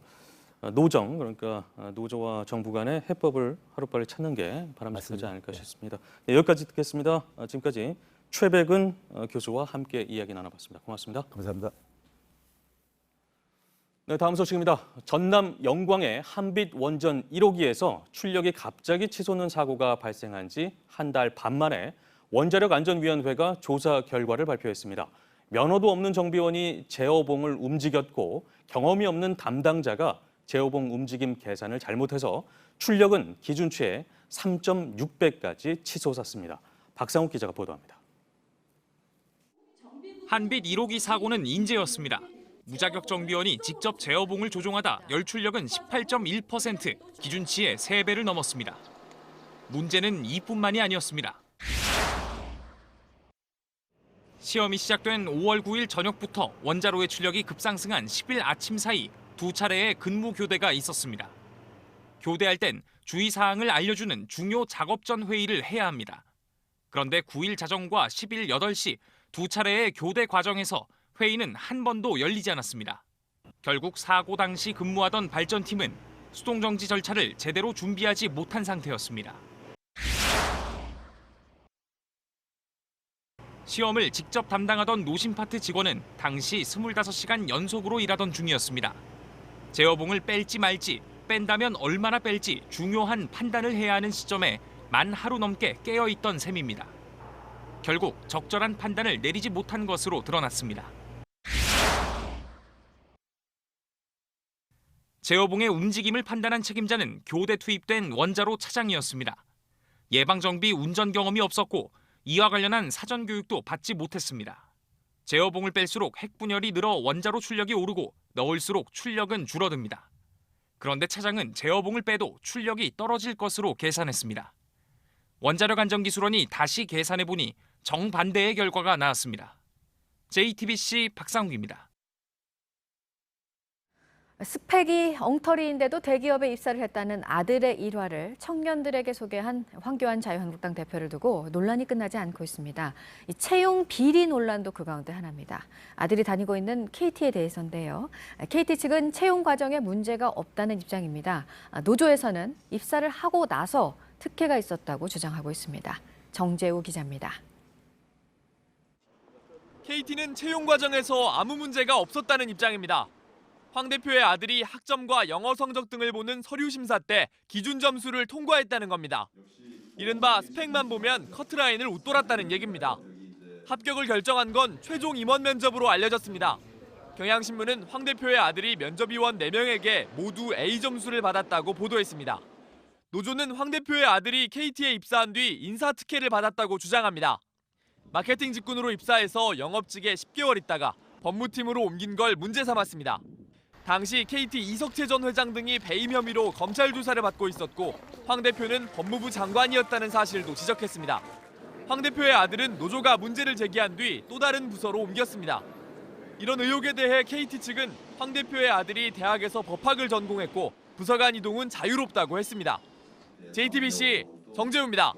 노정 그러니까 노조와 정부 간의 해법을 하루빨리 찾는 게 바람직하지 않을까 싶습니다. 네, 여기까지 듣겠습니다. 지금까지 최백은 교수와 함께 이야기 나눠봤습니다. 고맙습니다. 감사합니다. 네, 다음 소식입니다. 전남 영광의 한빛 원전 1호기에서 출력이 갑자기 치솟는 사고가 발생한 지 한 달 반 만에 원자력안전위원회가 조사 결과를 발표했습니다. 면허도 없는 정비원이 제어봉을 움직였고 경험이 없는 담당자가 제어봉 움직임 계산을 잘못해서 출력은 기준치의 3.6배까지 치솟았습니다. 박상욱 기자가 보도합니다. 한빛 1호기 사고는 인재였습니다. 무자격 정비원이 직접 제어봉을 조종하다 열출력은 18.1%, 기준치의 3배를 넘었습니다. 문제는 이뿐만이 아니었습니다. 시험이 시작된 5월 9일 저녁부터 원자로의 출력이 급상승한 10일 아침 사이 두 차례의 근무 교대가 있었습니다. 교대할 땐 주의사항을 알려주는 중요 작업 전 회의를 해야 합니다. 그런데 9일 자정과 10일 8시 두 차례의 교대 과정에서 회의는 한 번도 열리지 않았습니다. 결국 사고 당시 근무하던 발전팀은 수동정지 절차를 제대로 준비하지 못한 상태였습니다. 시험을 직접 담당하던 노심파트 직원은 당시 25시간 연속으로 일하던 중이었습니다. 제어봉을 뺄지 말지, 뺀다면 얼마나 뺄지 중요한 판단을 해야 하는 시점에 만 하루 넘게 깨어있던 셈입니다. 결국 적절한 판단을 내리지 못한 것으로 드러났습니다. 제어봉의 움직임을 판단한 책임자는 교대 투입된 원자로 차장이었습니다. 예방정비 운전 경험이 없었고 이와 관련한 사전 교육도 받지 못했습니다. 제어봉을 뺄수록 핵분열이 늘어 원자로 출력이 오르고 넣을수록 출력은 줄어듭니다. 그런데 차장은 제어봉을 빼도 출력이 떨어질 것으로 계산했습니다. 원자력 안전기술원이 다시 계산해보니 정반대의 결과가 나왔습니다. JTBC 박상욱입니다. 스펙이 엉터리인데도 대기업에 입사를 했다는 아들의 일화를 청년들에게 소개한 황교안 자유한국당 대표를 두고 논란이 끝나지 않고 있습니다. 이 채용 비리 논란도 그 가운데 하나입니다. 아들이 다니고 있는 KT에 대해서인데요. KT 측은 채용 과정에 문제가 없다는 입장입니다. 노조에서는 입사를 하고 나서 특혜가 있었다고 주장하고 있습니다. 정재우 기자입니다. KT는 채용 과정에서 아무 문제가 없었다는 입장입니다. 황 대표의 아들이 학점과 영어 성적 등을 보는 서류 심사 때 기준 점수를 통과했다는 겁니다. 이른바 스펙만 보면 커트라인을 웃돌았다는 얘기입니다. 합격을 결정한 건 최종 임원 면접으로 알려졌습니다. 경향신문은 황 대표의 아들이 면접위원 4명에게 모두 A 점수를 받았다고 보도했습니다. 노조는 황 대표의 아들이 KT에 입사한 뒤 인사 특혜를 받았다고 주장합니다. 마케팅 직군으로 입사해서 영업직에 10개월 있다가 법무팀으로 옮긴 걸 문제 삼았습니다. 당시 KT 이석채 전 회장 등이 배임 혐의로 검찰 조사를 받고 있었고 황 대표는 법무부 장관이었다는 사실도 지적했습니다. 황 대표의 아들은 노조가 문제를 제기한 뒤 또 다른 부서로 옮겼습니다. 이런 의혹에 대해 KT 측은 황 대표의 아들이 대학에서 법학을 전공했고 부서간 이동은 자유롭다고 했습니다. JTBC 정재우입니다.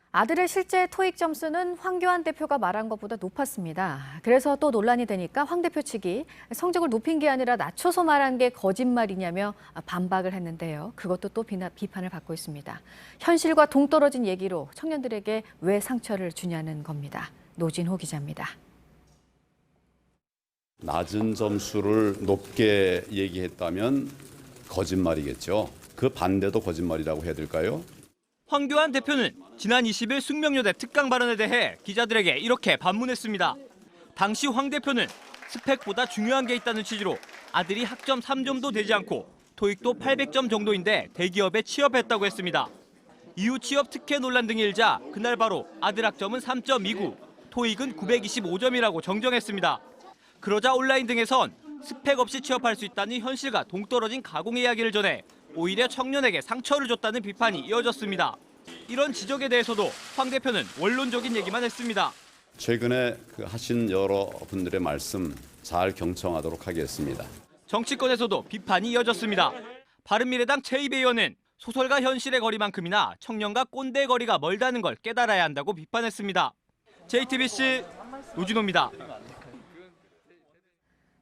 아들의 실제 토익 점수는 황교안 대표가 말한 것보다 높았습니다. 그래서 또 논란이 되니까 황 대표 측이 성적을 높인 게 아니라 낮춰서 말한 게 거짓말이냐며 반박을 했는데요. 그것도 또 비판을 받고 있습니다. 현실과 동떨어진 얘기로 청년들에게 왜 상처를 주냐는 겁니다. 노진호 기자입니다. 낮은 점수를 높게 얘기했다면 거짓말이겠죠. 그 반대도 거짓말이라고 해야 될까요? 황교안 대표는 지난 20일 숙명여대 특강 발언에 대해 기자들에게 이렇게 반문했습니다. 당시 황 대표는 스펙보다 중요한 게 있다는 취지로 아들이 학점 3점도 되지 않고 토익도 800점 정도인데 대기업에 취업했다고 했습니다. 이후 취업 특혜 논란 등이 일자 그날 바로 아들 학점은 3.29, 토익은 925점이라고 정정했습니다. 그러자 온라인 등에선 스펙 없이 취업할 수 있다는 현실과 동떨어진 가공 이야기를 전해 오히려 청년에게 상처를 줬다는 비판이 이어졌습니다. 이런 지적에 대해서도 황 대표는 원론적인 얘기만 했습니다. 최근에 하신 여러분들의 말씀 잘 경청하도록 하겠습니다. 정치권에서도 비판이 이어졌습니다. 바른미래당 최이배 의원은 소설과 현실의 거리만큼이나 청년과 꼰대의 거리가 멀다는 걸 깨달아야 한다고 비판했습니다. JTBC 노진호입니다.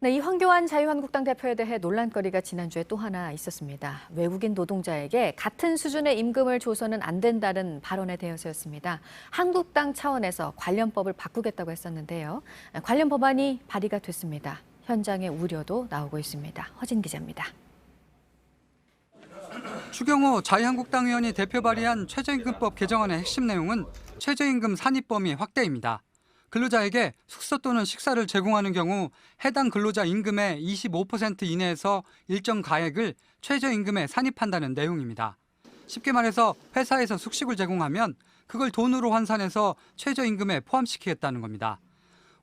네, 이 황교안 자유한국당 대표에 대해 논란거리가 지난주에 또 하나 있었습니다. 외국인 노동자에게 같은 수준의 임금을 줘서는 안 된다는 발언에 대해서였습니다. 한국당 차원에서 관련법을 바꾸겠다고 했었는데요. 관련 법안이 발의가 됐습니다. 현장의 우려도 나오고 있습니다. 허진 기자입니다. 추경호 자유한국당 의원이 대표 발의한 최저임금법 개정안의 핵심 내용은 최저임금 산입 범위 확대입니다. 근로자에게 숙소 또는 식사를 제공하는 경우 해당 근로자 임금의 25% 이내에서 일정 가액을 최저임금에 산입한다는 내용입니다. 쉽게 말해서 회사에서 숙식을 제공하면 그걸 돈으로 환산해서 최저임금에 포함시키겠다는 겁니다.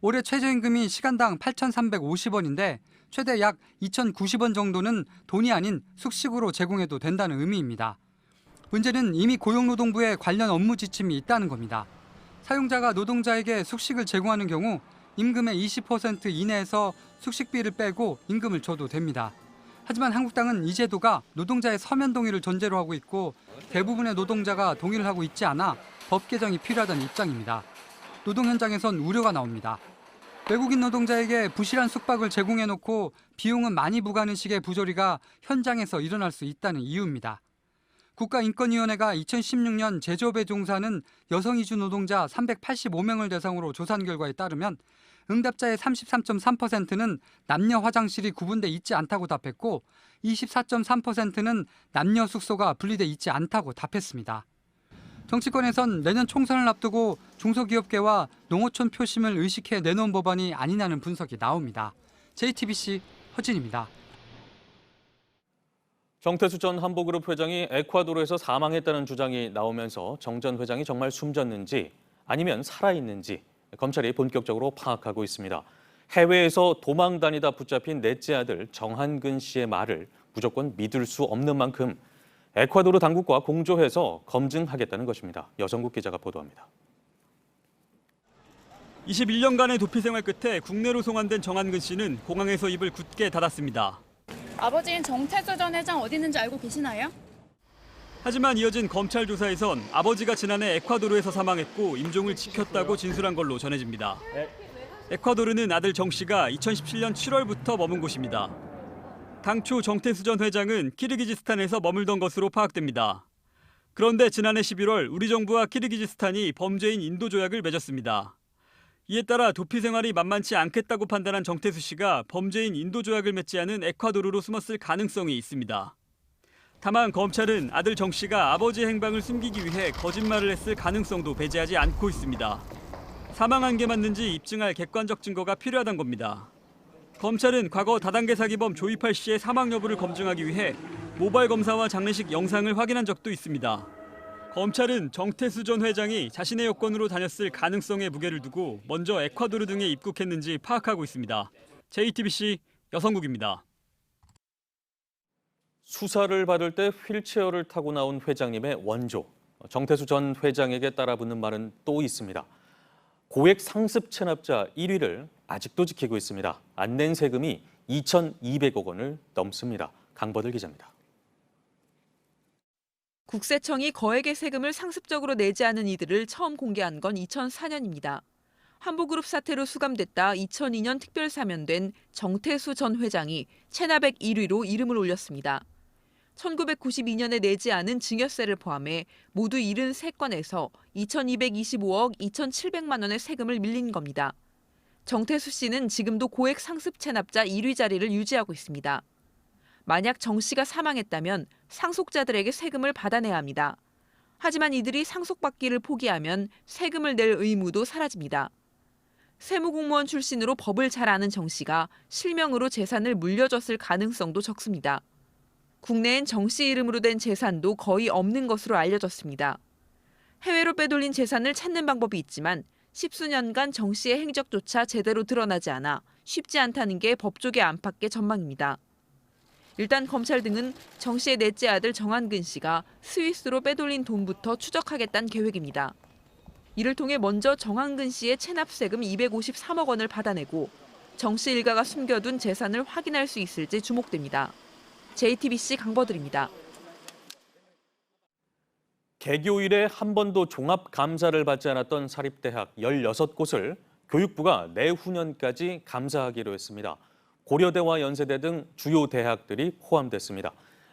올해 최저임금이 시간당 8,350원인데 최대 약 2,090원 정도는 돈이 아닌 숙식으로 제공해도 된다는 의미입니다. 문제는 이미 고용노동부에 관련 업무 지침이 있다는 겁니다. 사용자가 노동자에게 숙식을 제공하는 경우 임금의 20% 이내에서 숙식비를 빼고 임금을 줘도 됩니다. 하지만 한국당은 이 제도가 노동자의 서면 동의를 전제로 하고 있고 대부분의 노동자가 동의를 하고 있지 않아 법 개정이 필요하다는 입장입니다. 노동 현장에선 우려가 나옵니다. 외국인 노동자에게 부실한 숙박을 제공해놓고 비용은 많이 부과하는 식의 부조리가 현장에서 일어날 수 있다는 이유입니다. 국가인권위원회가 2016년 제조업에 종사하는 여성 이주 노동자 385명을 대상으로 조사한 결과에 따르면 응답자의 33.3%는 남녀 화장실이 구분돼 있지 않다고 답했고 24.3%는 남녀 숙소가 분리돼 있지 않다고 답했습니다. 정치권에선 내년 총선을 앞두고 중소기업계와 농어촌 표심을 의식해 내놓은 법안이 아니냐는 분석이 나옵니다. JTBC 허진입니다. 정태수 전 한보그룹 회장이 에콰도르에서 사망했다는 주장이 나오면서 정 전 회장이 정말 숨졌는지 아니면 살아있는지 검찰이 본격적으로 파악하고 있습니다. 해외에서 도망 다니다 붙잡힌 넷째 아들 정한근 씨의 말을 무조건 믿을 수 없는 만큼 에콰도르 당국과 공조해서 검증하겠다는 것입니다. 여성국 기자가 보도합니다. 21년간의 도피 생활 끝에 국내로 송환된 정한근 씨는 공항에서 입을 굳게 닫았습니다. 아버지인 정태수 전 회장 어디 있는지 알고 계시나요? 하지만 이어진 검찰 조사에선 아버지가 지난해 에콰도르에서 사망했고 임종을 지켰다고 진술한 걸로 전해집니다. 에콰도르는 아들 정 씨가 2017년 7월부터 머문 곳입니다. 당초 정태수 전 회장은 키르기즈스탄에서 머물던 것으로 파악됩니다. 그런데 지난해 11월 우리 정부와 키르기즈스탄이 범죄인 인도 조약을 맺었습니다. 이에 따라 도피 생활이 만만치 않겠다고 판단한 정태수 씨가 범죄인 인도 조약을 맺지 않은 에콰도르로 숨었을 가능성이 있습니다. 다만 검찰은 아들 정 씨가 아버지의 행방을 숨기기 위해 거짓말을 했을 가능성도 배제하지 않고 있습니다. 사망한 게 맞는지 입증할 객관적 증거가 필요하다는 겁니다. 검찰은 과거 다단계 사기범 조이팔 씨의 사망 여부를 검증하기 위해 모바일 검사와 장례식 영상을 확인한 적도 있습니다. 검찰은 정태수 전 회장이 자신의 여권으로 다녔을 가능성에 무게를 두고 먼저 에콰도르 등에 입국했는지 파악하고 있습니다. JTBC 여성국입니다. 수사를 받을 때 휠체어를 타고 나온 회장님의 원조, 정태수 전 회장에게 따라붙는 말은 또 있습니다. 고액 상습 체납자 1위를 아직도 지키고 있습니다. 안 낸 세금이 2,200억 원을 넘습니다. 강버들 기자입니다. 국세청이 거액의 세금을 상습적으로 내지 않은 이들을 처음 공개한 건 2004년입니다. 한보그룹 사태로 수감됐다 2002년 특별 사면된 정태수 전 회장이 체납액 1위로 이름을 올렸습니다. 1992년에 내지 않은 증여세를 포함해 모두 73건에서 2,225억 2,700만 원의 세금을 밀린 겁니다. 정태수 씨는 지금도 고액 상습 체납자 1위 자리를 유지하고 있습니다. 만약 정 씨가 사망했다면 상속자들에게 세금을 받아내야 합니다. 하지만 이들이 상속받기를 포기하면 세금을 낼 의무도 사라집니다. 세무공무원 출신으로 법을 잘 아는 정 씨가 실명으로 재산을 물려줬을 가능성도 적습니다. 국내엔 정 씨 이름으로 된 재산도 거의 없는 것으로 알려졌습니다. 해외로 빼돌린 재산을 찾는 방법이 있지만 10수년간 정 씨의 행적조차 제대로 드러나지 않아 쉽지 않다는 게 법조계 안팎의 전망입니다. 일단 검찰 등은 정 씨의 넷째 아들 정한근 씨가 스위스로 빼돌린 돈부터 추적하겠다는 계획입니다. 이를 통해 먼저 정한근 씨의 체납세금 253억 원을 받아내고 정 씨 일가가 숨겨둔 재산을 확인할 수 있을지 주목됩니다. JTBC 강버들입니다. 개교일에 한 번도 종합감사를 받지 않았던 사립대학 16곳을 교육부가 내후년까지 감사하기로 했습니다. 고려대와 연세대 등 주요 대학들이 포함됐습니다.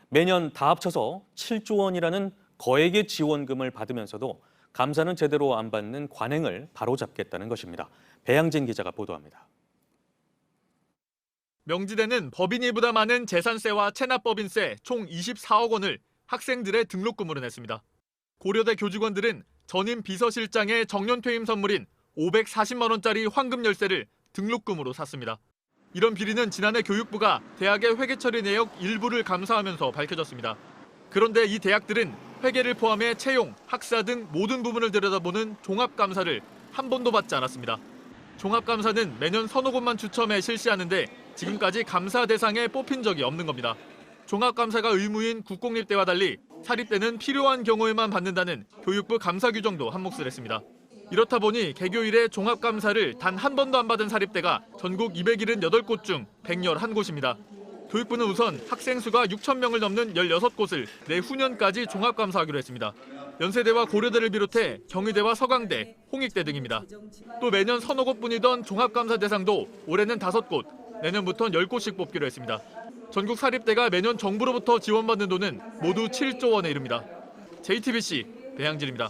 매년 다 합쳐서 7조 원이라는 거액의 지원금을 받으면서도 감사는 제대로 안 받는 관행을 바로잡겠다는 것입니다. 배양진 기자가 보도합니다. 명지대는 법인이 부담하는 재산세와 체납법인세 총 24억 원을 학생들의 등록금으로 냈습니다. 고려대 교직원들은 전임 비서실장의 정년퇴임 선물인 540만 원짜리 황금 열쇠를 등록금으로 샀습니다. 이런 비리는 지난해 교육부가 대학의 회계 처리 내역 일부를 감사하면서 밝혀졌습니다. 그런데 이 대학들은 회계를 포함해 채용, 학사 등 모든 부분을 들여다보는 종합감사를 한 번도 받지 않았습니다. 종합감사는 매년 서너 곳만 추첨해 실시하는데 지금까지 감사 대상에 뽑힌 적이 없는 겁니다. 종합감사가 의무인 국공립대와 달리 사립대는 필요한 경우에만 받는다는 교육부 감사 규정도 한몫을 했습니다. 이렇다 보니 개교 이래 종합감사를 단 한 번도 안 받은 사립대가 전국 278곳 중 111곳입니다. 교육부는 우선 학생 수가 6천 명을 넘는 16곳을 내후년까지 종합감사하기로 했습니다. 연세대와 고려대를 비롯해 경희대와 서강대, 홍익대 등입니다. 또 매년 서너 곳뿐이던 종합감사 대상도 올해는 5곳, 내년부터는 10곳씩 뽑기로 했습니다. 전국 사립대가 매년 정부로부터 지원받는 돈은 모두 7조 원에 이릅니다. JTBC 배양진입니다.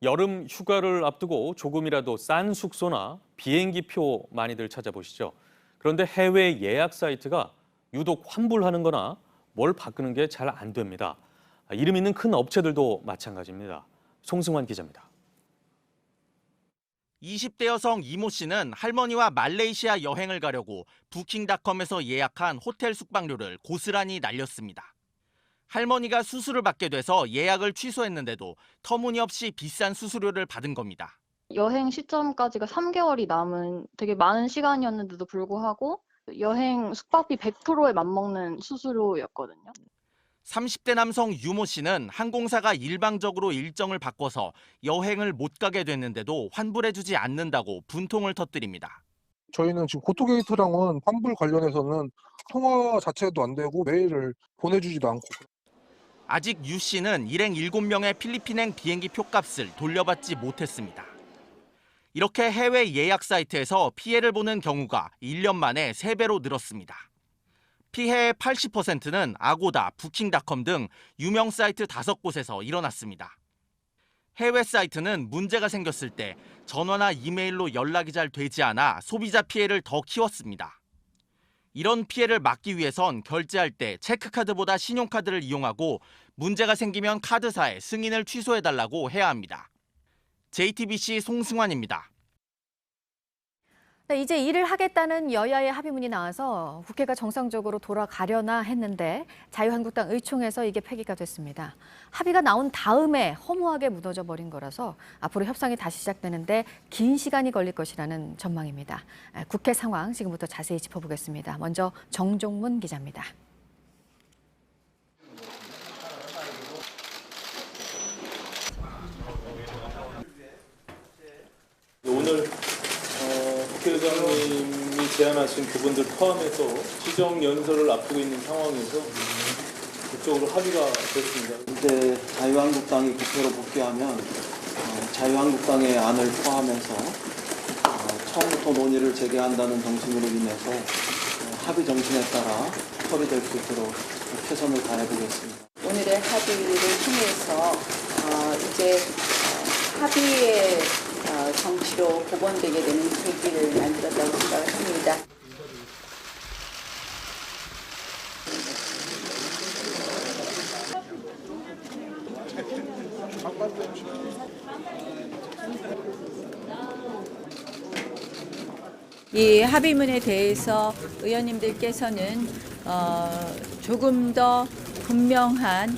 여름 휴가를 앞두고 조금이라도 싼 숙소나 비행기표 많이들 찾아보시죠. 그런데 해외 예약 사이트가 유독 환불하는 거나 뭘 바꾸는 게 잘 안 됩니다. 이름 있는 큰 업체들도 마찬가지입니다. 송승환 기자입니다. 20대 여성 이모 씨는 할머니와 말레이시아 여행을 가려고 부킹닷컴에서 예약한 호텔 숙박료를 고스란히 날렸습니다. 할머니가 수술을 받게 돼서 예약을 취소했는데도 터무니없이 비싼 수수료를 받은 겁니다. 여행 시점까지가 3개월이 남은 되게 많은 시간이었는데도 불구하고 여행 숙박비 100%에 맞먹는 수수료였거든요. 30대 남성 유모 씨는 항공사가 일방적으로 일정을 바꿔서 여행을 못 가게 됐는데도 환불해주지 않는다고 분통을 터뜨립니다. 저희는 지금 고토게이트랑은 환불 관련해서는 통화 자체도 안 되고 메일을 보내주지도 않고. 아직 유 씨는 일행 7명의 필리핀행 비행기 표값을 돌려받지 못했습니다. 이렇게 해외 예약 사이트에서 피해를 보는 경우가 1년 만에 3배로 늘었습니다. 피해의 80%는 아고다, 부킹닷컴 등 유명 사이트 5곳에서 일어났습니다. 해외 사이트는 문제가 생겼을 때 전화나 이메일로 연락이 잘 되지 않아 소비자 피해를 더 키웠습니다. 이런 피해를 막기 위해선 결제할 때 체크카드보다 신용카드를 이용하고 문제가 생기면 카드사에 승인을 취소해달라고 해야 합니다. JTBC 송승환입니다. 네, 이제 일을 하겠다는 여야의 합의문이 나와서 국회가 정상적으로 돌아가려나 했는데 자유한국당 의총에서 이게 폐기가 됐습니다. 합의가 나온 다음에 허무하게 무너져 버린 거라서 앞으로 협상이 다시 시작되는데 긴 시간이 걸릴 것이라는 전망입니다. 국회 상황 지금부터 자세히 짚어보겠습니다. 먼저 정종문 기자입니다. 오늘 국회의장님이 제안하신 부분들 포함해서 시정 연설을 앞두고 있는 상황에서 그쪽으로 합의가 됐습니다. 이제 자유한국당이 국회로 복귀하면 자유한국당의 안을 포함해서 처음부터 논의를 재개한다는 정신으로 인해서 합의 정신에 따라 처리될 수 있도록 최선을 다해보겠습니다. 오늘의 합의를 통해서 이제 합의의 정치로 복원되게 되는 계기를 만들었다고 생각을 합니다. 이 합의문에 대해서 의원님들께서는 조금 더 분명한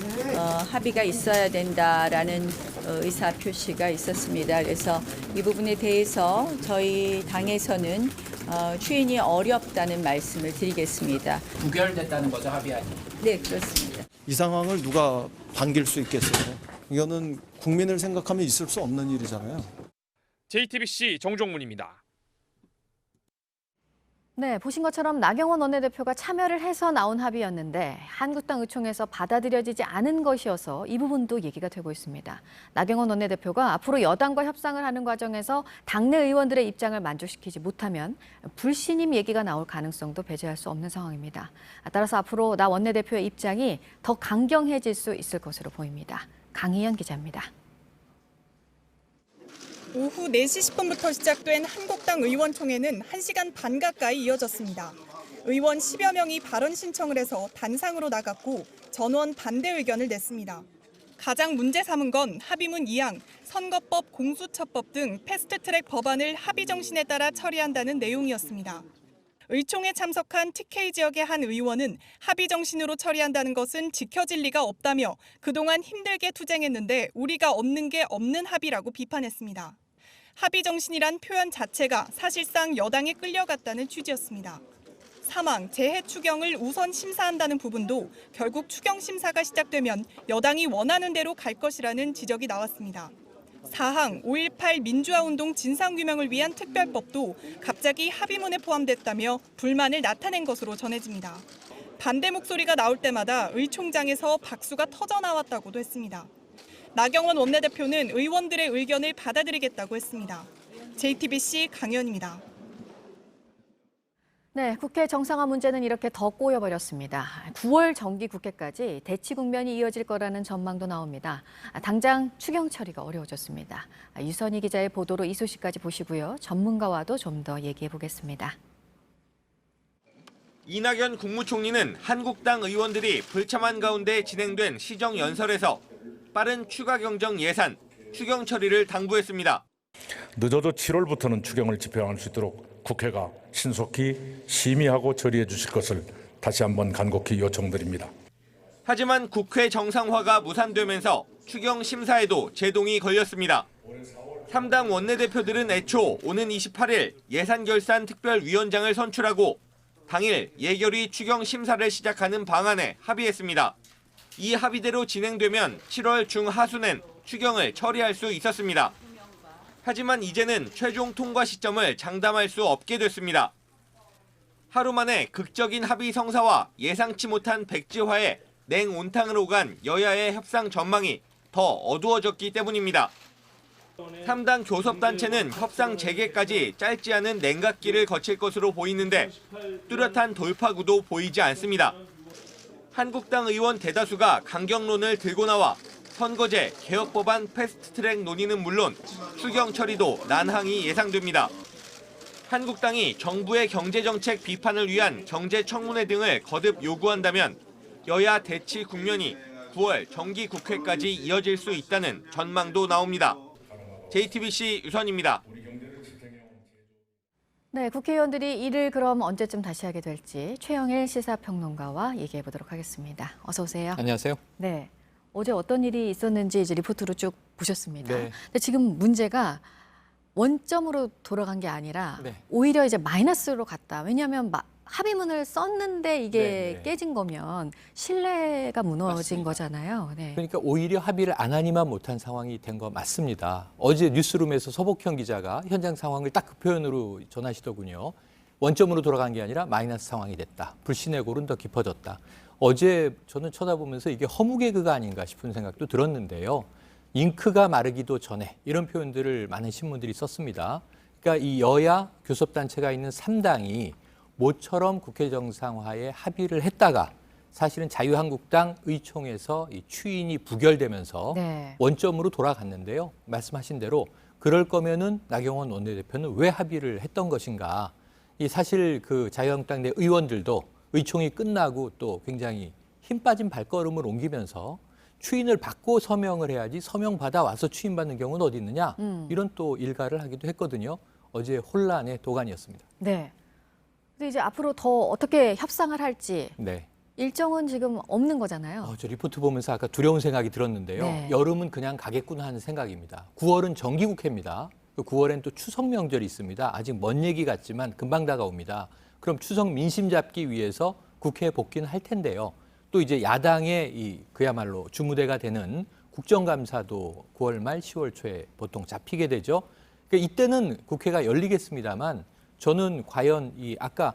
합의가 있어야 된다라는 의사 표시가 있었습니다. 그래서 이 부분에 대해서 저희 당에서는 추인이 어렵다는 말씀을 드리겠습니다. 부결됐다는 거죠, 합의안이? 네, 그렇습니다. 이 상황을 누가 반길 수 있겠어요? 이거는 국민을 생각하면 있을 수 없는 일이잖아요. JTBC 정종문입니다. 네, 보신 것처럼 나경원 원내대표가 참여를 해서 나온 합의였는데 한국당 의총에서 받아들여지지 않은 것이어서 이 부분도 얘기가 되고 있습니다. 나경원 원내대표가 앞으로 여당과 협상을 하는 과정에서 당내 의원들의 입장을 만족시키지 못하면 불신임 얘기가 나올 가능성도 배제할 수 없는 상황입니다. 따라서 앞으로 나 원내대표의 입장이 더 강경해질 수 있을 것으로 보입니다. 강희연 기자입니다. 오후 4시 10분부터 시작된 한국당 의원총회는 1시간 반 가까이 이어졌습니다. 의원 10여 명이 발언 신청을 해서 단상으로 나갔고 전원 반대 의견을 냈습니다. 가장 문제 삼은 건 합의문 2항, 선거법, 공수처법 등 패스트트랙 법안을 합의 정신에 따라 처리한다는 내용이었습니다. 의총에 참석한 TK 지역의 한 의원은 합의 정신으로 처리한다는 것은 지켜질 리가 없다며 그동안 힘들게 투쟁했는데 우리가 얻는 게 없는 합의라고 비판했습니다. 합의 정신이란 표현 자체가 사실상 여당에 끌려갔다는 취지였습니다. 사망, 재해 추경을 우선 심사한다는 부분도 결국 추경 심사가 시작되면 여당이 원하는 대로 갈 것이라는 지적이 나왔습니다. 4항 5.18 민주화운동 진상규명을 위한 특별법도 갑자기 합의문에 포함됐다며 불만을 나타낸 것으로 전해집니다. 반대 목소리가 나올 때마다 의총장에서 박수가 터져나왔다고도 했습니다. 나경원 원내대표는 의원들의 의견을 받아들이겠다고 했습니다. JTBC 강연입니다. 네, 국회 정상화 문제는 이렇게 더 꼬여버렸습니다. 9월 정기국회까지 대치 국면이 이어질 거라는 전망도 나옵니다. 당장 추경 처리가 어려워졌습니다. 유선희 기자의 보도로 이 소식까지 보시고요. 전문가와도 좀 더 얘기해 보겠습니다. 이낙연 국무총리는 한국당 의원들이 불참한 가운데 진행된 시정연설에서 빠른 추가 경정 예산, 추경 처리를 당부했습니다. 늦어도 7월부터는 추경을 집행할 수 있도록 국회가 신속히 심의하고 처리해 주실 것을 다시 한번 간곡히 요청드립니다. 하지만 국회 정상화가 무산되면서 추경 심사에도 제동이 걸렸습니다. 3당 원내대표들은 애초 오는 28일 예산결산특별위원장을 선출하고 당일 예결위 추경 심사를 시작하는 방안에 합의했습니다. 이 합의대로 진행되면 7월 중하순엔 추경을 처리할 수 있었습니다. 하지만 이제는 최종 통과 시점을 장담할 수 없게 됐습니다. 하루 만에 극적인 합의 성사와 예상치 못한 백지화에 냉온탕으로 간 여야의 협상 전망이 더 어두워졌기 때문입니다. 3당 교섭단체는 협상 재개까지 짧지 않은 냉각기를 거칠 것으로 보이는데 뚜렷한 돌파구도 보이지 않습니다. 한국당 의원 대다수가 강경론을 들고 나와 선거제, 개혁법안 패스트트랙 논의는 물론 추경 처리도 난항이 예상됩니다. 한국당이 정부의 경제정책 비판을 위한 경제청문회 등을 거듭 요구한다면 여야 대치 국면이 9월 정기국회까지 이어질 수 있다는 전망도 나옵니다. JTBC 유선입니다. 네, 국회의원들이 일을 그럼 언제쯤 다시 하게 될지 최영일 시사평론가와 얘기해 보도록 하겠습니다. 어서 오세요. 안녕하세요. 네. 어제 어떤 일이 있었는지 이제 리포트로 쭉 보셨습니다. 네. 근데 지금 문제가 원점으로 돌아간 게 아니라 네. 오히려 이제 마이너스로 갔다. 왜냐하면 합의문을 썼는데 이게 깨진 거면 신뢰가 무너진 맞습니다. 거잖아요. 네. 그러니까 오히려 합의를 안 하니만 못한 상황이 된 거 맞습니다. 어제 뉴스룸에서 서복형 기자가 현장 상황을 딱 그 표현으로 전하시더군요. 원점으로 돌아간 게 아니라 마이너스 상황이 됐다. 불신의 골은 더 깊어졌다. 어제 저는 쳐다보면서 이게 허무개그가 아닌가 싶은 생각도 들었는데요. 잉크가 마르기도 전에 이런 표현들을 많은 신문들이 썼습니다. 그러니까 이 여야 교섭단체가 있는 3당이 모처럼 국회 정상화에 합의를 했다가 사실은 자유한국당 의총에서 이 추인이 부결되면서 원점으로 돌아갔는데요. 말씀하신 대로 그럴 거면은 나경원 원내대표는 왜 합의를 했던 것인가. 이 사실 그 자유한국당 내 의원들도 의총이 끝나고 또 굉장히 힘 빠진 발걸음을 옮기면서 추인을 받고 서명을 해야지 서명 받아 와서 추인받는 경우는 어디 있느냐 이런 또 일가를 하기도 했거든요. 어제 혼란의 도가니였습니다. 네. 근데 이제 앞으로 더 어떻게 협상을 할지 네. 일정은 지금 없는 거잖아요. 저 리포트 보면서 아까 두려운 생각이 들었는데요. 네. 여름은 그냥 가겠구나 하는 생각입니다. 9월은 정기국회입니다. 9월엔 또 추석 명절이 있습니다. 아직 먼 얘기 같지만 금방 다가옵니다. 그럼 추석 민심 잡기 위해서 국회에 복귀는 할 텐데요. 또 이제 야당의 그야말로 주무대가 되는 국정감사도 9월 말 10월 초에 보통 잡히게 되죠. 그러니까 이때는 국회가 열리겠습니다만 저는 과연 아까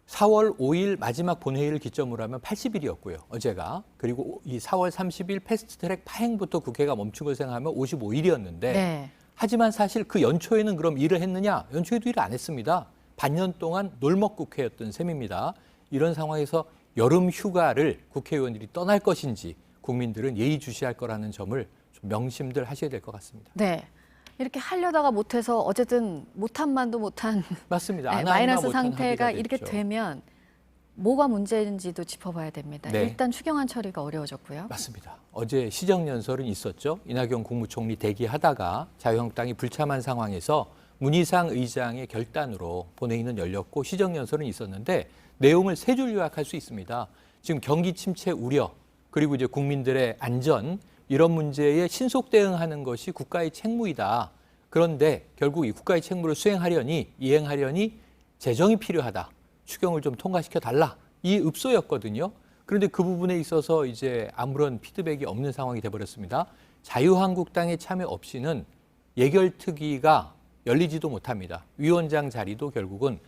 4월 5일 마지막 본회의를 기점으로 하면 80일이었고요. 어제가. 그리고 이 4월 30일 패스트트랙 파행부터 국회가 멈추고 생각하면 55일이었는데 하지만 사실 그 연초에는 그럼 일을 했느냐? 연초에도 일을 안 했습니다. 반년 동안 놀먹국회였던 셈입니다. 이런 상황에서 여름 휴가를 국회의원들이 떠날 것인지 국민들은 예의주시할 거라는 점을 좀 명심들 하셔야 될 것 같습니다. 네. 이렇게 하려다가 못해서 어쨌든 못한 만도 못한 맞습니다. 마이너스 상태가 이렇게 되면 뭐가 문제인지도 짚어봐야 됩니다. 네. 일단 추경안 처리가 어려워졌고요. 맞습니다. 어제 시정연설은 있었죠. 이낙연 국무총리 대기하다가 자유한국당이 불참한 상황에서 문희상 의장의 결단으로 본회의는 열렸고 시정연설은 있었는데 내용을 세 줄 요약할 수 있습니다. 지금 경기 침체 우려 그리고 이제 국민들의 안전 이런 문제에 신속 대응하는 것이 국가의 책무이다. 그런데 결국 이 국가의 책무를 이행하려니 재정이 필요하다. 추경을 좀 통과시켜 달라. 이 읍소였거든요. 그런데 그 부분에 있어서 이제 아무런 피드백이 없는 상황이 돼버렸습니다. 자유한국당의 참여 없이는 예결특위가 열리지도 못합니다. 위원장 자리도 결국은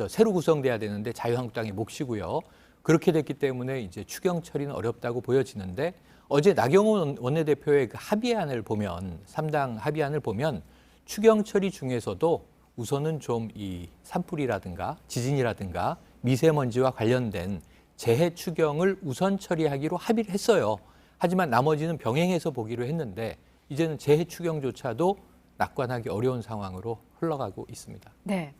새로 구성돼야 되는데 자유한국당의 몫이고요. 그렇게 됐기 때문에 이제 추경 처리는 어렵다고 보여지는데 어제 나경원 원내대표의 그 합의안을 보면 3당 합의안을 보면 추경 처리 중에서도 우선은 좀 이 산불이라든가 지진이라든가 미세먼지와 관련된 재해 추경을 우선 처리하기로 합의를 했어요. 하지만 나머지는 병행해서 보기로 했는데 이제는 재해 추경조차도 낙관하기 어려운 상황으로 흘러가고 있습니다. 네.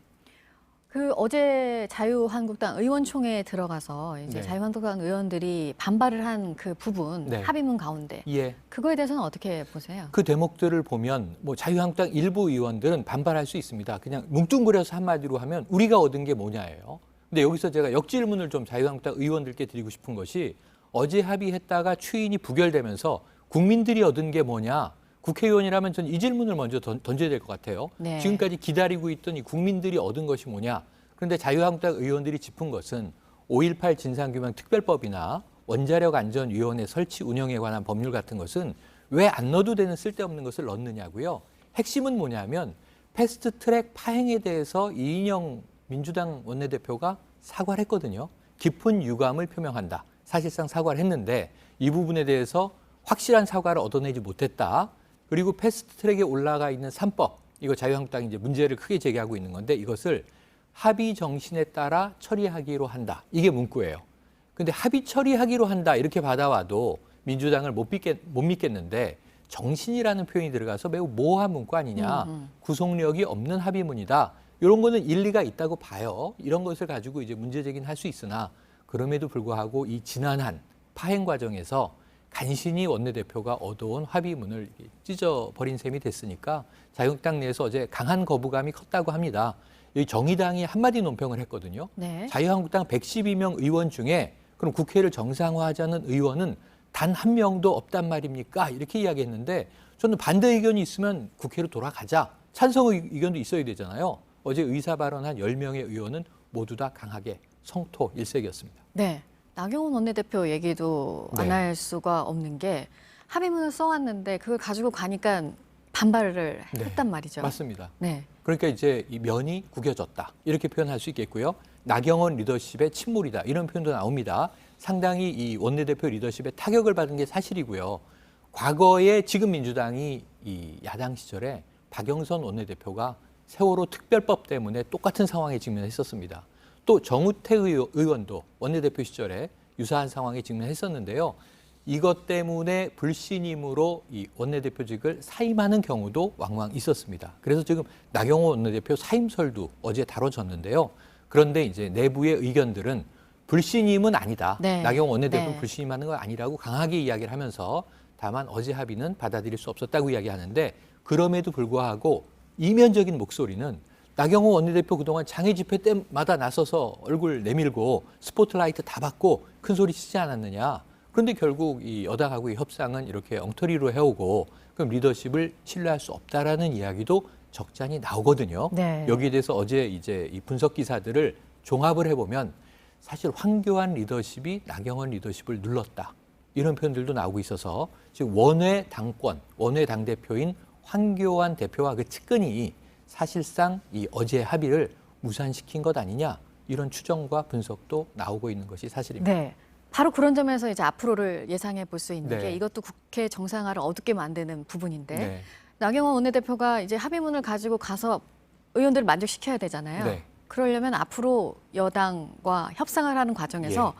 어제 자유한국당 의원총회에 들어가서 이제 네. 자유한국당 의원들이 반발을 한 그 부분 네. 합의문 가운데 예. 그거에 대해서는 어떻게 보세요? 그 대목들을 보면 뭐 자유한국당 일부 의원들은 반발할 수 있습니다. 그냥 뭉뚱그려서 한마디로 하면 우리가 얻은 게 뭐냐예요. 근데 여기서 제가 역질문을 좀 자유한국당 의원들께 드리고 싶은 것이 어제 합의했다가 추인이 부결되면서 국민들이 얻은 게 뭐냐. 국회의원이라면 전 이 질문을 먼저 던져야 될 것 같아요. 네. 지금까지 기다리고 있던 이 국민들이 얻은 것이 뭐냐. 그런데 자유한국당 의원들이 짚은 것은 5.18 진상규명특별법이나 원자력안전위원회 설치 운영에 관한 법률 같은 것은 왜 안 넣어도 되는 쓸데없는 것을 넣느냐고요. 핵심은 뭐냐면 패스트트랙 파행에 대해서 이인영 민주당 원내대표가 사과를 했거든요. 깊은 유감을 표명한다. 사실상 사과를 했는데 이 부분에 대해서 확실한 사과를 얻어내지 못했다. 그리고 패스트트랙에 올라가 있는 3법, 이거 자유한국당이 이제 문제를 크게 제기하고 있는 건데 이것을 합의 정신에 따라 처리하기로 한다. 이게 문구예요. 근데 합의 처리하기로 한다 이렇게 받아와도 민주당을 못 믿겠는데 정신이라는 표현이 들어가서 매우 모호한 문구 아니냐. 구속력이 없는 합의문이다. 이런 거는 일리가 있다고 봐요. 이런 것을 가지고 이제 문제 제기는 할 수 있으나 그럼에도 불구하고 이 지난한 파행 과정에서 간신히 원내대표가 얻어온 합의문을 찢어버린 셈이 됐으니까 자유한국당 내에서 어제 강한 거부감이 컸다고 합니다. 이 정의당이 한마디 논평을 했거든요. 네. 자유한국당 112명 의원 중에 그럼 국회를 정상화하자는 의원은 단 한 명도 없단 말입니까? 이렇게 이야기했는데 저는 반대 의견이 있으면 국회로 돌아가자. 찬성 의견도 있어야 되잖아요. 어제 의사 발언한 10명의 의원은 모두 다 강하게 성토 일색이었습니다. 네. 나경원 원내대표 얘기도 네. 안 할 수가 없는 게 합의문을 써왔는데 그걸 가지고 가니까 반발을 네. 했단 말이죠. 맞습니다. 네. 그러니까 이제 이 면이 구겨졌다. 이렇게 표현할 수 있겠고요. 나경원 리더십의 침몰이다. 이런 표현도 나옵니다. 상당히 이 원내대표 리더십에 타격을 받은 게 사실이고요. 과거에 지금 민주당이 이 야당 시절에 박영선 원내대표가 세월호 특별법 때문에 똑같은 상황에 직면했었습니다. 또 정우택 의원도 원내대표 시절에 유사한 상황에 직면했었는데요. 이것 때문에 불신임으로 이 원내대표직을 사임하는 경우도 왕왕 있었습니다. 그래서 지금 나경원 원내대표 사임설도 어제 다뤄졌는데요. 그런데 이제 내부의 의견들은 불신임은 아니다. 네. 나경원 원내대표 네. 불신임하는 건 아니라고 강하게 이야기를 하면서 다만 어제 합의는 받아들일 수 없었다고 이야기하는데 그럼에도 불구하고 이면적인 목소리는 나경원 원내대표 그동안 장애 집회 때마다 나서서 얼굴 내밀고 스포트라이트 다 받고 큰 소리 치지 않았느냐. 그런데 결국 이 여당하고의 협상은 이렇게 엉터리로 해오고 그럼 리더십을 신뢰할 수 없다라는 이야기도 적잖이 나오거든요. 네. 여기에 대해서 어제 이제 이 분석 기사들을 종합을 해보면 사실 황교안 리더십이 나경원 리더십을 눌렀다. 이런 표현들도 나오고 있어서 지금 원외 당권, 원외 당대표인 황교안 대표와 그 측근이 사실상 이 어제 합의를 무산시킨 것 아니냐 이런 추정과 분석도 나오고 있는 것이 사실입니다. 네. 바로 그런 점에서 이제 앞으로를 예상해 볼 수 있는 네. 게 이것도 국회 정상화를 어둡게 만드는 부분인데 네. 나경원 원내대표가 이제 합의문을 가지고 가서 의원들을 만족시켜야 되잖아요. 네. 그러려면 앞으로 여당과 협상을 하는 과정에서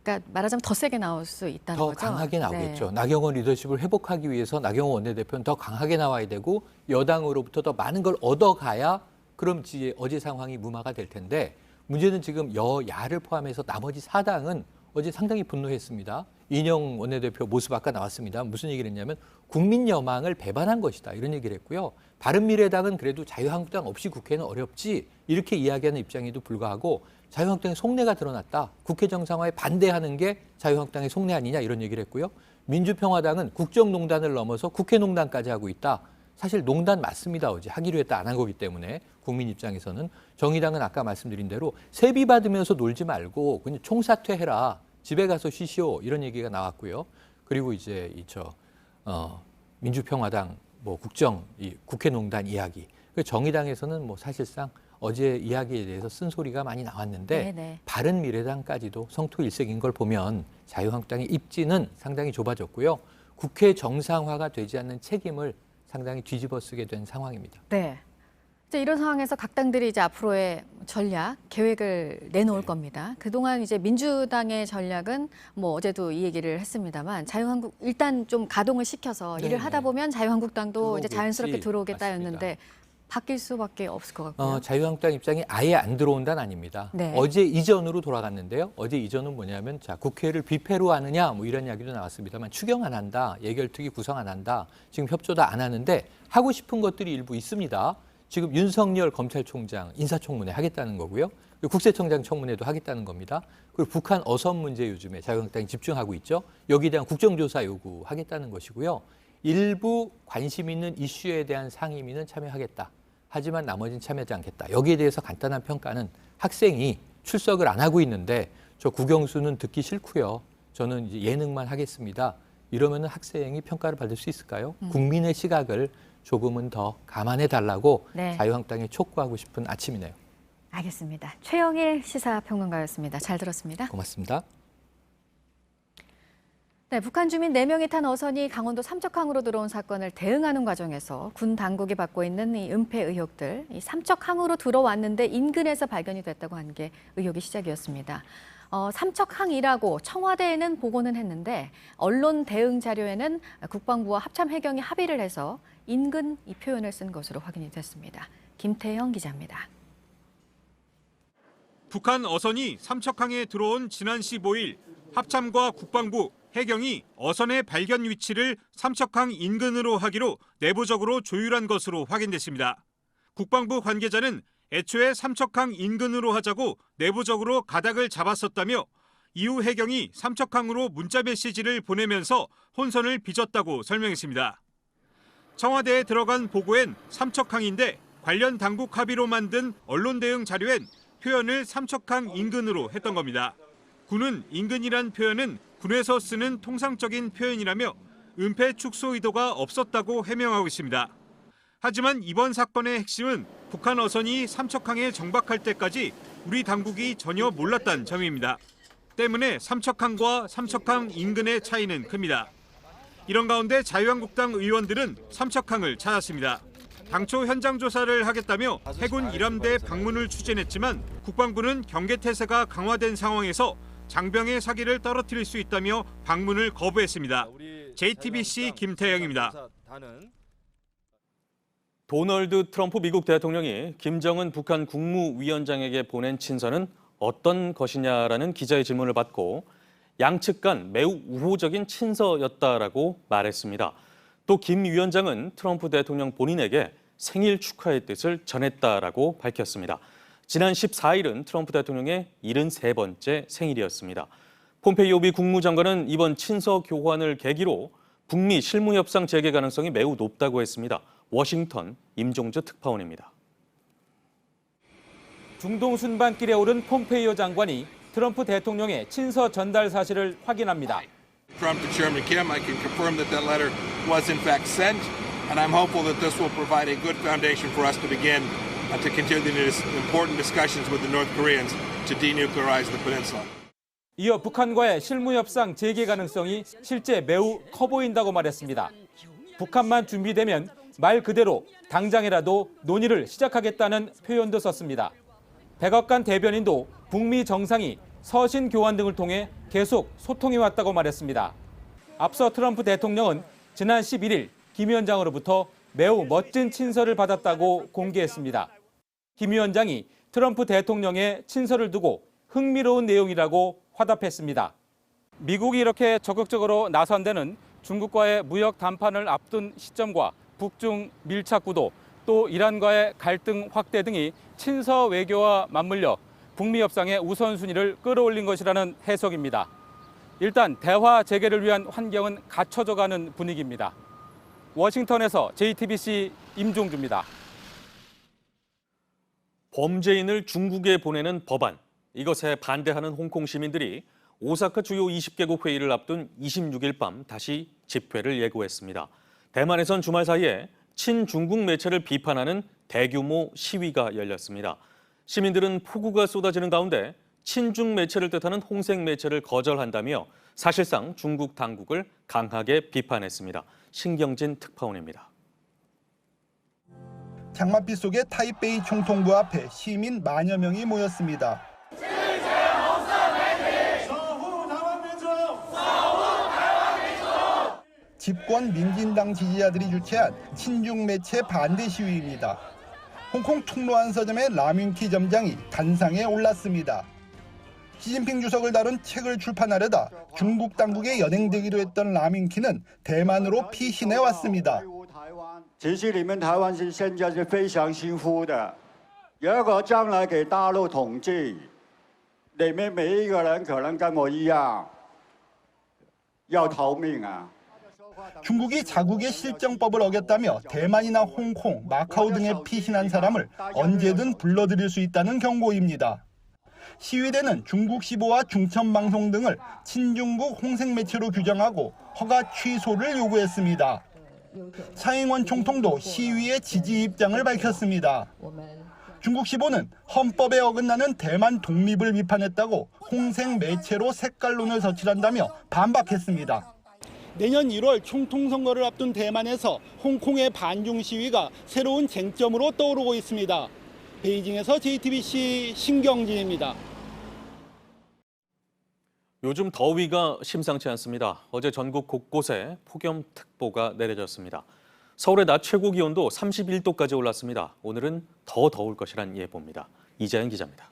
그러니까 말하자면 더 세게 나올 수 있다는 더 거죠. 강하게 나오겠죠. 네. 나경원 리더십을 회복하기 위해서 나경원 원내대표는 더 강하게 나와야 되고 여당으로부터 더 많은 걸 얻어가야 그럼 어제 상황이 무마가 될 텐데 문제는 지금 여야를 포함해서 나머지 4당은 어제 상당히 분노했습니다. 이인영 원내대표 모습 아까 나왔습니다. 무슨 얘기를 했냐면 국민 여망을 배반한 것이다 이런 얘기를 했고요. 바른미래당은 그래도 자유한국당 없이 국회는 어렵지 이렇게 이야기하는 입장에도 불구하고 자유한국당의 속내가 드러났다. 국회 정상화에 반대하는 게 자유한국당의 속내 아니냐 이런 얘기를 했고요. 민주평화당은 국정농단을 넘어서 국회농단까지 하고 있다. 사실 농단 맞습니다. 어제 하기로 했다 안 한 거기 때문에 국민 입장에서는. 정의당은 아까 말씀드린 대로 세비 받으면서 놀지 말고 그냥 총사퇴해라. 집에 가서 쉬시오 이런 얘기가 나왔고요. 그리고 이제 민주평화당 국회농단 이야기. 정의당에서는 사실상 어제 이야기에 대해서 쓴소리가 많이 나왔는데 네네. 바른미래당까지도 성토일색인 걸 보면 자유한국당의 입지는 상당히 좁아졌고요. 국회 정상화가 되지 않는 책임을 상당히 뒤집어쓰게 된 상황입니다. 네. 이제 이런 상황에서 각 당들이 이제 앞으로의 전략, 계획을 내놓을 겁니다. 그동안 이제 민주당의 전략은 어제도 이 얘기를 했습니다만 자유한국 일단 좀 가동을 시켜서 일을 하다 보면 자유한국당도 이제 자연스럽게 들어오겠다였는데 바뀔 수밖에 없을 것 같고요. 자유한국당 입장이 아예 안 들어온다는 아닙니다. 네. 어제 이전으로 돌아갔는데요. 어제 이전은 뭐냐면 국회를 비패로 하느냐 이런 이야기도 나왔습니다만 추경 안 한다, 예결특위 구성 안 한다, 지금 협조도 안 하는데 하고 싶은 것들이 일부 있습니다. 지금 윤석열 검찰총장 인사청문회 하겠다는 거고요. 그리고 국세청장 청문회도 하겠다는 겁니다. 그리고 북한 어선 문제 요즘에 자유한국당이 집중하고 있죠. 여기에 대한 국정조사 요구하겠다는 것이고요. 일부 관심 있는 이슈에 대한 상임위는 참여하겠다. 하지만 나머지는 참여하지 않겠다. 여기에 대해서 간단한 평가는 학생이 출석을 안 하고 있는데 저 국영수는 듣기 싫고요. 저는 이제 예능만 하겠습니다. 이러면 학생이 평가를 받을 수 있을까요? 국민의 시각을 조금은 더 감안해달라고 네. 자유한국당에 촉구하고 싶은 아침이네요. 알겠습니다. 최영일 시사평론가였습니다. 잘 들었습니다. 고맙습니다. 네, 북한 주민 4명이 탄 어선이 강원도 삼척항으로 들어온 사건을 대응하는 과정에서 군 당국이 받고 있는 이 은폐 의혹들, 이 삼척항으로 들어왔는데 인근에서 발견이 됐다고 한 게 의혹이 시작이었습니다. 삼척항이라고 청와대에는 보고는 했는데 언론 대응 자료에는 국방부와 합참해경이 합의를 해서 인근 이 표현을 쓴 것으로 확인이 됐습니다. 김태영 기자입니다. 북한 어선이 삼척항에 들어온 지난 15일 합참과 국방부, 해경이 어선의 발견 위치를 삼척항 인근으로 하기로 내부적으로 조율한 것으로 확인됐습니다. 국방부 관계자는 애초에 삼척항 인근으로 하자고 내부적으로 가닥을 잡았었다며 이후 해경이 삼척항으로 문자 메시지를 보내면서 혼선을 빚었다고 설명했습니다. 청와대에 들어간 보고엔 삼척항인데 관련 당국 합의로 만든 언론 대응 자료엔 표현을 삼척항 인근으로 했던 겁니다. 군은 인근이란 표현은 군에서 쓰는 통상적인 표현이라며 은폐 축소 의도가 없었다고 해명하고 있습니다. 하지만 이번 사건의 핵심은 북한 어선이 삼척항에 정박할 때까지 우리 당국이 전혀 몰랐다는 점입니다. 때문에 삼척항과 삼척항 인근의 차이는 큽니다. 이런 가운데 자유한국당 의원들은 삼척항을 찾았습니다. 당초 현장 조사를 하겠다며 해군 일함대 방문을 추진했지만 국방부는 경계태세가 강화된 상황에서 장병의 사기를 떨어뜨릴 수 있다며 방문을 거부했습니다. JTBC 김태영입니다. 도널드 트럼프 미국 대통령이 김정은 북한 국무위원장에게 보낸 친서는 어떤 것이냐라는 기자의 질문을 받고 양측 간 매우 우호적인 친서였다라고 말했습니다. 또 김 위원장은 트럼프 대통령 본인에게 생일 축하의 뜻을 전했다라고 밝혔습니다. 지난 14일은 트럼프 대통령의 73번째 생일이었습니다. 폼페이오 미 국무장관은 이번 친서 교환을 계기로 북미 실무협상 재개 가능성이 매우 높다고 했습니다. 워싱턴 임종주 특파원입니다. 중동 순방길에 오른 폼페이오 장관이 트럼프 대통령의 친서 전달 사실을 확인합니다. From to Chairman Kim, I can confirm that that letter was in fact sent, and I'm hopeful that this will provide a good foundation for us to begin to continue these important discussions with the North Koreans to denuclearize the peninsula. 이어 북한과의 실무협상 재개 가능성이 실제 매우 커 보인다고 말했습니다. 북한만 준비되면 말 그대로 당장이라도 논의를 시작하겠다는 표현도 썼습니다. 백악관 대변인도 북미 정상이 서신 교환 등을 통해 계속 소통해왔다고 말했습니다. 앞서 트럼프 대통령은 지난 11일 김 위원장으로부터 매우 멋진 친서를 받았다고 공개했습니다. 김 위원장이 트럼프 대통령의 친서를 두고 흥미로운 내용이라고 화답했습니다. 미국이 이렇게 적극적으로 나선 데는 중국과의 무역 담판을 앞둔 시점과 북중 밀착 구도, 또 이란과의 갈등 확대 등이 친서 외교와 맞물려 북미 협상의 우선순위를 끌어올린 것이라는 해석입니다. 일단 대화 재개를 위한 환경은 갖춰져 가는 분위기입니다. 워싱턴에서 JTBC 임종주입니다. 범죄인을 중국에 보내는 법안. 이것에 반대하는 홍콩 시민들이 오사카 주요 20개국 회의를 앞둔 26일 밤 다시 집회를 예고했습니다. 대만에선 주말 사이에 친중국 매체를 비판하는 대규모 시위가 열렸습니다. 시민들은 폭우가 쏟아지는 가운데 친중 매체를 뜻하는 홍색 매체를 거절한다며 사실상 중국 당국을 강하게 비판했습니다. 신경진 특파원입니다. 장맛비 속에 타이베이 총통부 앞에 시민 만여 명이 모였습니다. 집권 민진당 지지자들이 주최한 친중 매체 반대 시위입니다. 홍콩 충로안 서점의 라민키 점장이 단상에 올랐습니다. 시진핑 주석을 다룬 책을 출판하려다 중국 당국에 연행되기로 했던 라민키는 대만으로 피신해 왔습니다. 其实你们台湾是现在是非常辛苦的，如果将来给大陆统治，你们每一个人可能跟我一样要逃命啊。 중국이 자국의 실정법을 어겼다며 대만이나 홍콩, 마카오 등에 피신한 사람을 언제든 불러들일 수 있다는 경고입니다. 시위대는 중국 시보와 중천방송 등을 친중국 홍색 매체로 규정하고 허가 취소를 요구했습니다. 차잉원 총통도 시위의 지지 입장을 밝혔습니다. 중국 시보는 헌법에 어긋나는 대만 독립을 비판했다고 홍색 매체로 색깔론을 저질한다며 반박했습니다. 내년 1월 총통 선거를 앞둔 대만에서 홍콩의 반중 시위가 새로운 쟁점으로 떠오르고 있습니다. 베이징에서 JTBC 신경진입니다. 요즘 더위가 심상치 않습니다. 어제 전국 곳곳에 폭염특보가 내려졌습니다. 서울의 낮 최고 기온도 31도까지 올랐습니다. 오늘은 더 더울 것이란 예보입니다. 이자연 기자입니다.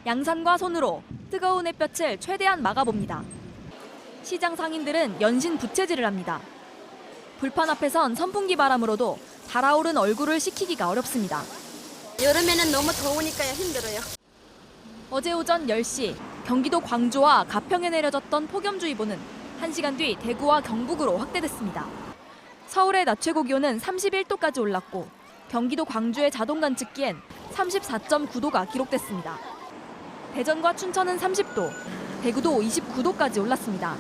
양산과 손으로 뜨거운 햇볕을 최대한 막아봅니다. 시장 상인들은 연신 부채질을 합니다. 불판 앞에선 선풍기 바람으로도 달아오른 얼굴을 식히기가 어렵습니다. 여름에는 너무 더우니까 힘들어요. 어제 오전 10시 경기도 광주와 가평에 내려졌던 폭염주의보는 1시간 뒤 대구와 경북으로 확대됐습니다. 서울의 낮 최고 기온은 31도까지 올랐고 경기도 광주의 자동 관측기엔 34.9도가 기록됐습니다. 대전과 춘천은 30도, 대구도 29도까지 올랐습니다.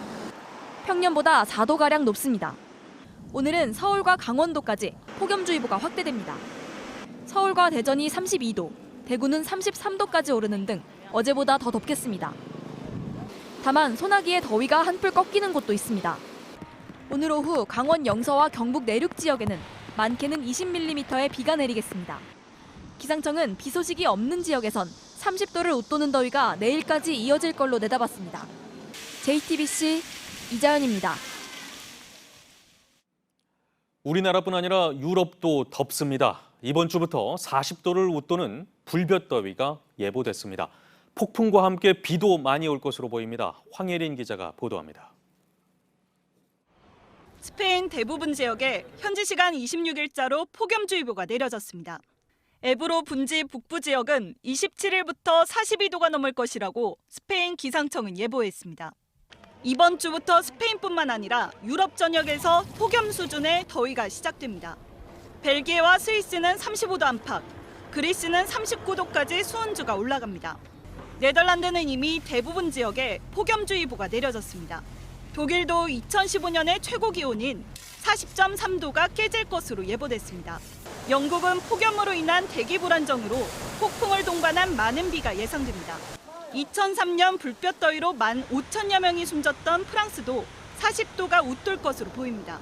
평년보다 4도가량 높습니다. 오늘은 서울과 강원도까지 폭염주의보가 확대됩니다. 서울과 대전이 32도, 대구는 33도까지 오르는 등 어제보다 더 덥겠습니다. 다만 소나기에 더위가 한풀 꺾이는 곳도 있습니다. 오늘 오후 강원 영서와 경북 내륙 지역에는 많게는 20mm의 비가 내리겠습니다. 기상청은 비 소식이 없는 지역에선 30도를 웃도는 더위가 내일까지 이어질 걸로 내다봤습니다. JTBC 이자연입니다. 우리나라뿐 아니라 유럽도 덥습니다. 이번 주부터 40도를 웃도는 불볕더위가 예보됐습니다. 폭풍과 함께 비도 많이 올 것으로 보입니다. 황예린 기자가 보도합니다. 스페인 대부분 지역에 현지 시간 26일자로 폭염주의보가 내려졌습니다. 에브로 분지 북부 지역은 27일부터 42도가 넘을 것이라고 스페인 기상청은 예보했습니다. 이번 주부터 스페인뿐만 아니라 유럽 전역에서 폭염 수준의 더위가 시작됩니다. 벨기에와 스위스는 35도 안팎, 그리스는 39도까지 수온주가 올라갑니다. 네덜란드는 이미 대부분 지역에 폭염주의보가 내려졌습니다. 독일도 2015년의 최고 기온인 40.3도가 깨질 것으로 예보됐습니다. 영국은 폭염으로 인한 대기 불안정으로 폭풍을 동반한 많은 비가 예상됩니다. 2003년 불볕더위로 15,000여 명이 숨졌던 프랑스도 40도가 웃돌 것으로 보입니다.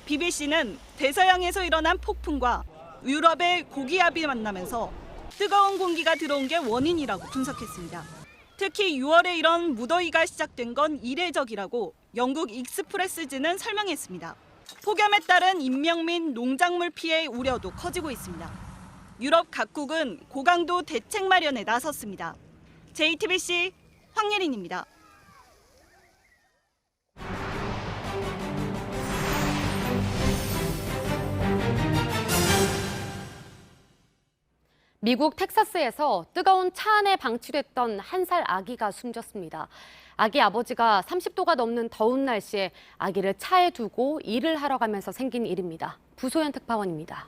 BBC는 대서양에서 일어난 폭풍과 유럽의 고기압이 만나면서 뜨거운 공기가 들어온 게 원인이라고 분석했습니다. 특히 6월에 이런 무더위가 시작된 건 이례적이라고 영국 익스프레스지는 설명했습니다. 폭염에 따른 인명 및 농작물 피해 우려도 커지고 있습니다. 유럽 각국은 고강도 대책 마련에 나섰습니다. JTBC 황예린입니다. 미국 텍사스에서 뜨거운 차 안에 방치됐던 1살 아기가 숨졌습니다. 아기 아버지가 30도가 넘는 더운 날씨에 아기를 차에 두고 일을 하러 가면서 생긴 일입니다. 부소연 특파원입니다.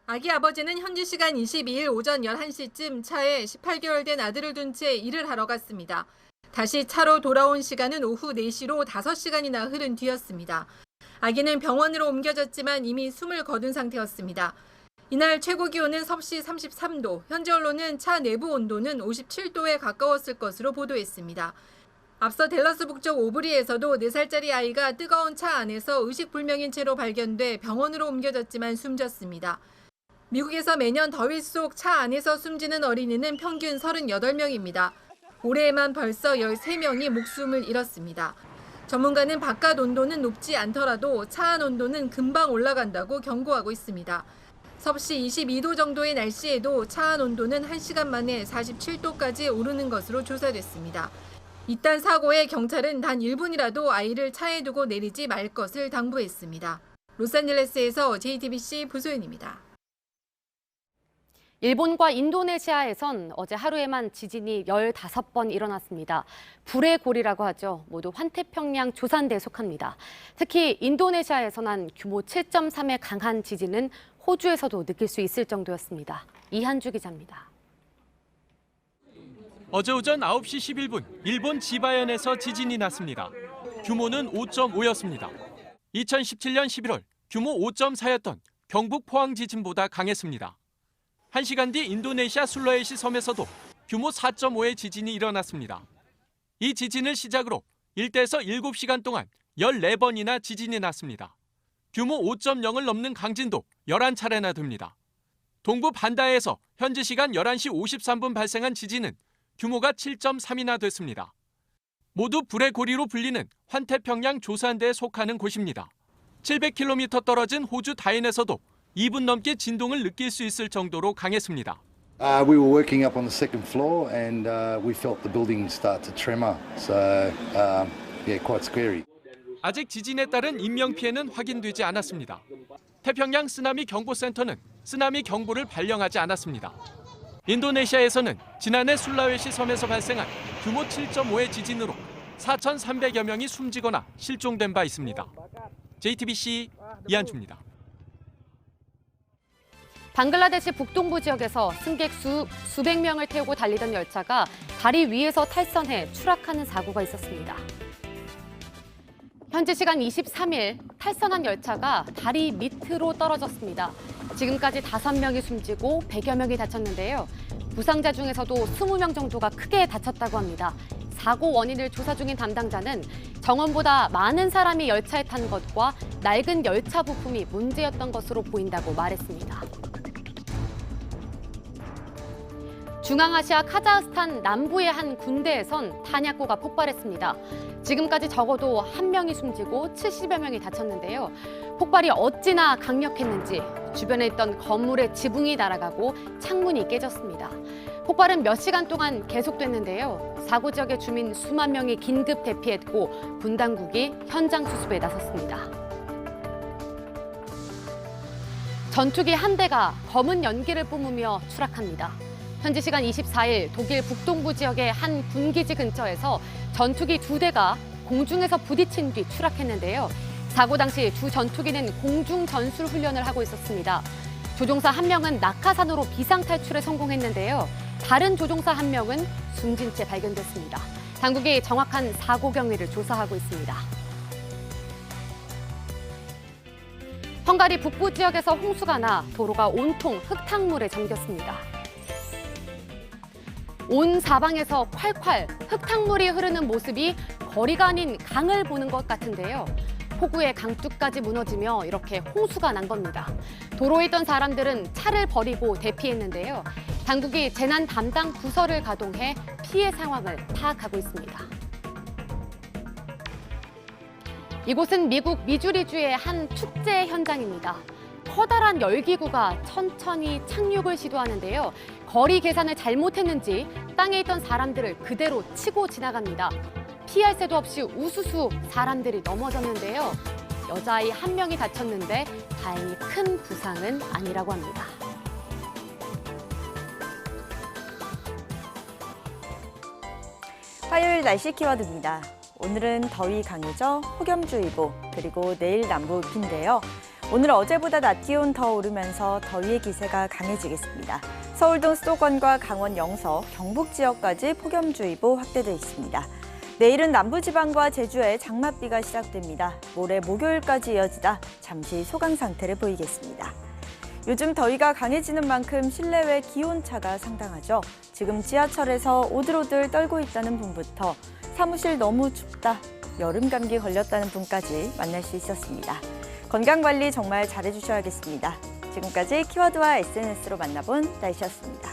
아기 아버지는 현지 시간 22일 오전 11시쯤 차에 18개월 된 아들을 둔 채 일을 하러 갔습니다. 다시 차로 돌아온 시간은 오후 4시로 5시간이나 흐른 뒤였습니다. 아기는 병원으로 옮겨졌지만 이미 숨을 거둔 상태였습니다. 이날 최고 기온은 섭씨 33도, 현지 언론은 차 내부 온도는 57도에 가까웠을 것으로 보도했습니다. 앞서 댈러스 북쪽 오브리에서도 4살짜리 아이가 뜨거운 차 안에서 의식불명인 채로 발견돼 병원으로 옮겨졌지만 숨졌습니다. 미국에서 매년 더위 속 차 안에서 숨지는 어린이는 평균 38명입니다. 올해에만 벌써 13명이 목숨을 잃었습니다. 전문가는 바깥 온도는 높지 않더라도 차 안 온도는 금방 올라간다고 경고하고 있습니다. 섭씨 22도 정도의 날씨에도 차 안 온도는 1시간 만에 47도까지 오르는 것으로 조사됐습니다. 이딴 사고에 경찰은 단 1분이라도 아이를 차에 두고 내리지 말 것을 당부했습니다. 로스앤젤레스에서 JTBC 부소연입니다. 일본과 인도네시아에선 어제 하루에만 지진이 15번 일어났습니다. 불의 고리라고 하죠. 모두 환태평양 조산대에 속합니다. 특히 인도네시아에서 난 규모 7.3의 강한 지진은 호주에서도 느낄 수 있을 정도였습니다. 이한주 기자입니다. 어제 오전 9시 11분 일본 지바현에서 지진이 났습니다. 규모는 5.5였습니다. 2017년 11월 규모 5.4였던 경북 포항 지진보다 강했습니다. 1시간 뒤 인도네시아 술라웨시 섬에서도 규모 4.5의 지진이 일어났습니다. 이 지진을 시작으로 일대에서 7시간 동안 14번이나 지진이 났습니다. 규모 5.0을 넘는 강진도 11차례나 됩니다. 동부 반다에서 현지 시간 11시 53분 발생한 지진은 규모가 7.3이나 됐습니다. 모두 불의 고리로 불리는 환태평양 조산대에 속하는 곳입니다. 700km 떨어진 호주 다인에서도 2분 넘게 진동을 느낄 수 있을 정도로 강했습니다. We were working up on the second floor and we felt the building start to tremor. So yeah, quite scary. 아직 지진에 따른 인명피해는 확인되지 않았습니다. 태평양 쓰나미 경보센터는 쓰나미 경보를 발령하지 않았습니다. 인도네시아에서는 지난해 술라웨시 섬에서 발생한 규모 7.5의 지진으로 4,300여 명이 숨지거나 실종된 바 있습니다. JTBC 이한주입니다. 방글라데시 북동부 지역에서 승객 수백 명을 태우고 달리던 열차가 다리 위에서 탈선해 추락하는 사고가 있었습니다. 현지 시간 23일 탈선한 열차가 다리 밑으로 떨어졌습니다. 지금까지 5명이 숨지고 100여 명이 다쳤는데요. 부상자 중에서도 20명 정도가 크게 다쳤다고 합니다. 사고 원인을 조사 중인 담당자는 정원보다 많은 사람이 열차에 탄 것과 낡은 열차 부품이 문제였던 것으로 보인다고 말했습니다. 중앙아시아 카자흐스탄 남부의 한 군대에선 탄약고가 폭발했습니다. 지금까지 적어도 1명이 숨지고 70여 명이 다쳤는데요. 폭발이 어찌나 강력했는지 주변에 있던 건물의 지붕이 날아가고 창문이 깨졌습니다. 폭발은 몇 시간 동안 계속됐는데요. 사고 지역의 주민 수만 명이 긴급 대피했고 군 당국이 현장 수습에 나섰습니다. 전투기 한 대가 검은 연기를 뿜으며 추락합니다. 현지 시간 24일 독일 북동부 지역의 한 군기지 근처에서 전투기 2대가 공중에서 부딪힌 뒤 추락했는데요. 사고 당시 두 전투기는 공중 전술 훈련을 하고 있었습니다. 조종사 1명은 낙하산으로 비상탈출에 성공했는데요. 다른 조종사 1명은 숨진 채 발견됐습니다. 당국이 정확한 사고 경위를 조사하고 있습니다. 헝가리 북부 지역에서 홍수가 나 도로가 온통 흙탕물에 잠겼습니다. 온 사방에서 콸콸 흙탕물이 흐르는 모습이 거리가 아닌 강을 보는 것 같은데요. 폭우에 강둑까지 무너지며 이렇게 홍수가 난 겁니다. 도로에 있던 사람들은 차를 버리고 대피했는데요. 당국이 재난 담당 부서를 가동해 피해 상황을 파악하고 있습니다. 이곳은 미국 미주리주의 한 축제 현장입니다. 커다란 열기구가 천천히 착륙을 시도하는데요. 거리 계산을 잘못했는지 땅에 있던 사람들을 그대로 치고 지나갑니다. 피할 새도 없이 우수수 사람들이 넘어졌는데요. 여자아이 한 명이 다쳤는데 다행히 큰 부상은 아니라고 합니다. 화요일 날씨 키워드입니다. 오늘은 더위 강해져 폭염주의보, 그리고 내일 남부비인데요. 오늘 어제보다 낮 기온 더 오르면서 더위의 기세가 강해지겠습니다. 서울동 수도권과 강원 영서, 경북 지역까지 폭염주의보 확대돼 있습니다. 내일은 남부지방과 제주에 장맛비가 시작됩니다. 모레 목요일까지 이어지다 잠시 소강 상태를 보이겠습니다. 요즘 더위가 강해지는 만큼 실내외 기온차가 상당하죠. 지금 지하철에서 오들오들 떨고 있다는 분부터 사무실 너무 춥다, 여름 감기 걸렸다는 분까지 만날 수 있었습니다. 건강관리 정말 잘해주셔야겠습니다. 지금까지 키워드와 SNS로 만나본 날씨였습니다.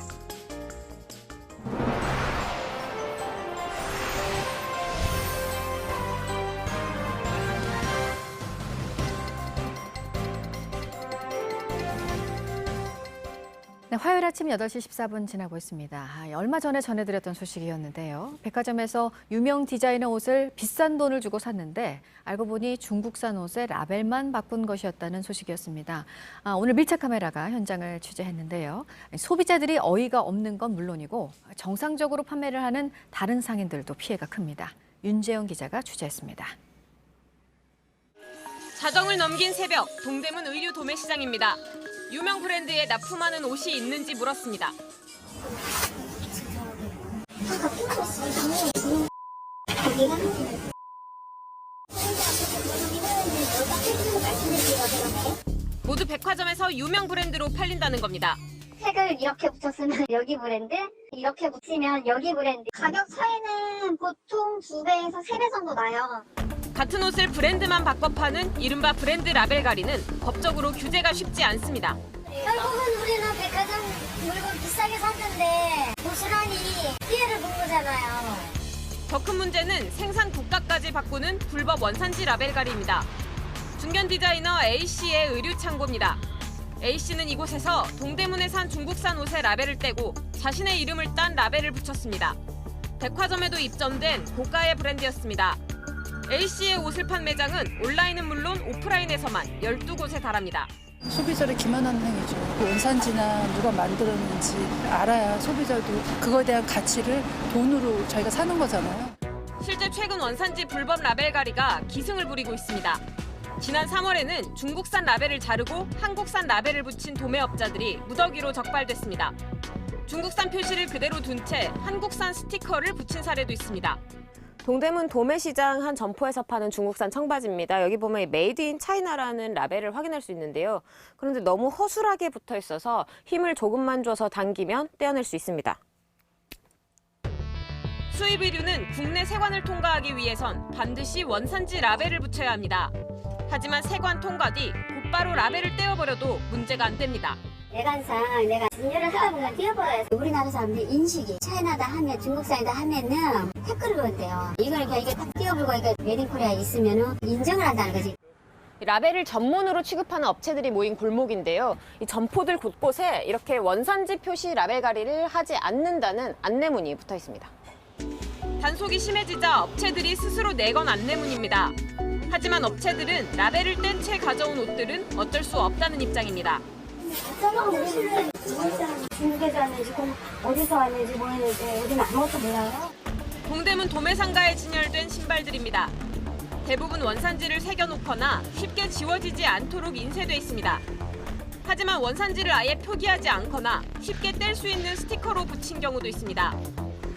네, 화요일 아침 8시 14분 지나고 있습니다. 얼마 전에 전해드렸던 소식이었는데요. 백화점에서 유명 디자이너 옷을 비싼 돈을 주고 샀는데 알고 보니 중국산 옷의 라벨만 바꾼 것이었다는 소식이었습니다. 오늘 밀착 카메라가 현장을 취재했는데요. 소비자들이 어이가 없는 건 물론이고 정상적으로 판매를 하는 다른 상인들도 피해가 큽니다. 윤재영 기자가 취재했습니다. 자정을 넘긴 새벽, 동대문 의류 도매시장입니다. 유명 브랜드에 납품하는 옷이 있는지 물었습니다. 모두 백화점에서 유명 브랜드로 팔린다는 겁니다. 색을 이렇게 붙였으면 여기 브랜드, 이렇게 붙이면 여기 브랜드. 가격 차이는 보통 2배에서 3배 정도 나요. 같은 옷을 브랜드만 바꿔 파는 이른바 브랜드 라벨 가리는 법적으로 규제가 쉽지 않습니다. 결국은 우리는 백화점 물건 비싸게 샀는데 고스란히 피해를 본 거잖아요. 더 큰 문제는 생산 국가까지 바꾸는 불법 원산지 라벨 가리입니다. 중견 디자이너 A씨의 의류 창고입니다. A씨는 이곳에서 동대문에 산 중국산 옷의 라벨을 떼고 자신의 이름을 딴 라벨을 붙였습니다. 백화점에도 입점된 고가의 브랜드였습니다. A씨의 옷을 판 매장은 온라인은 물론 오프라인에서만 12곳에 달합니다. 소비자를 기만하는 행위죠. 원산지나 누가 만들었는지 알아야 소비자도 그거에 대한 가치를 돈으로 저희가 사는 거잖아요. 실제 최근 원산지 불법 라벨 가리가 기승을 부리고 있습니다. 지난 3월에는 중국산 라벨을 자르고 한국산 라벨을 붙인 도매업자들이 무더기로 적발됐습니다. 중국산 표시를 그대로 둔 채 한국산 스티커를 붙인 사례도 있습니다. 동대문 도매시장 한 점포에서 파는 중국산 청바지입니다. 여기 보면 메이드 인 차이나라는 라벨을 확인할 수 있는데요. 그런데 너무 허술하게 붙어 있어서 힘을 조금만 줘서 당기면 떼어낼 수 있습니다. 수입 의류는 국내 세관을 통과하기 위해선 반드시 원산지 라벨을 붙여야 합니다. 하지만 세관 통과 뒤 곧바로 라벨을 떼어버려도 문제가 안 됩니다. 내관상 내가 진열을 하다 보면 띄어버려요. 우리나라 사람들이 인식이 차이나다 하면 중국산이다 하면은 태클을 걸었대요. 이걸 이게 딱 띄어불고 이게 메이드 인 코리아에 있으면은 인정을 한다는 거지. 라벨을 전문으로 취급하는 업체들이 모인 골목인데요. 이 점포들 곳곳에 이렇게 원산지 표시 라벨 가리를 하지 않는다는 안내문이 붙어 있습니다. 단속이 심해지자 업체들이 스스로 내건 안내문입니다. 하지만 업체들은 라벨을 뗀 채 가져온 옷들은 어쩔 수 없다는 입장입니다. 중국에서 왔는지 어디서 왔는지 모르는지 우리는 아무것도 몰라요. 동대문 도매상가에 진열된 신발들입니다. 대부분 원산지를 새겨놓거나 쉽게 지워지지 않도록 인쇄돼 있습니다. 하지만 원산지를 아예 표기하지 않거나 쉽게 뗄 수 있는 스티커로 붙인 경우도 있습니다.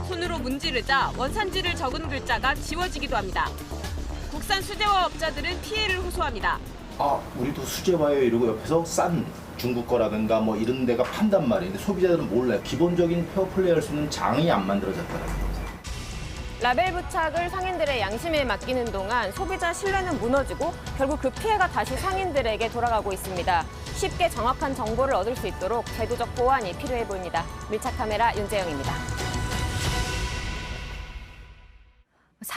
손으로 문지르자 원산지를 적은 글자가 지워지기도 합니다. 국산 수제화업자들은 피해를 호소합니다. 우리도 수제화요 이러고 옆에서 싼 중국 거라든가 뭐 이런 데가 판단 말이에요. 근데 소비자들은 몰라요. 기본적인 페어플레이 할 수 있는 장이 안 만들어졌더라고요. 라벨 부착을 상인들의 양심에 맡기는 동안 소비자 신뢰는 무너지고 결국 그 피해가 다시 상인들에게 돌아가고 있습니다. 쉽게 정확한 정보를 얻을 수 있도록 제도적 보완이 필요해 보입니다. 밀착 카메라 윤재영입니다.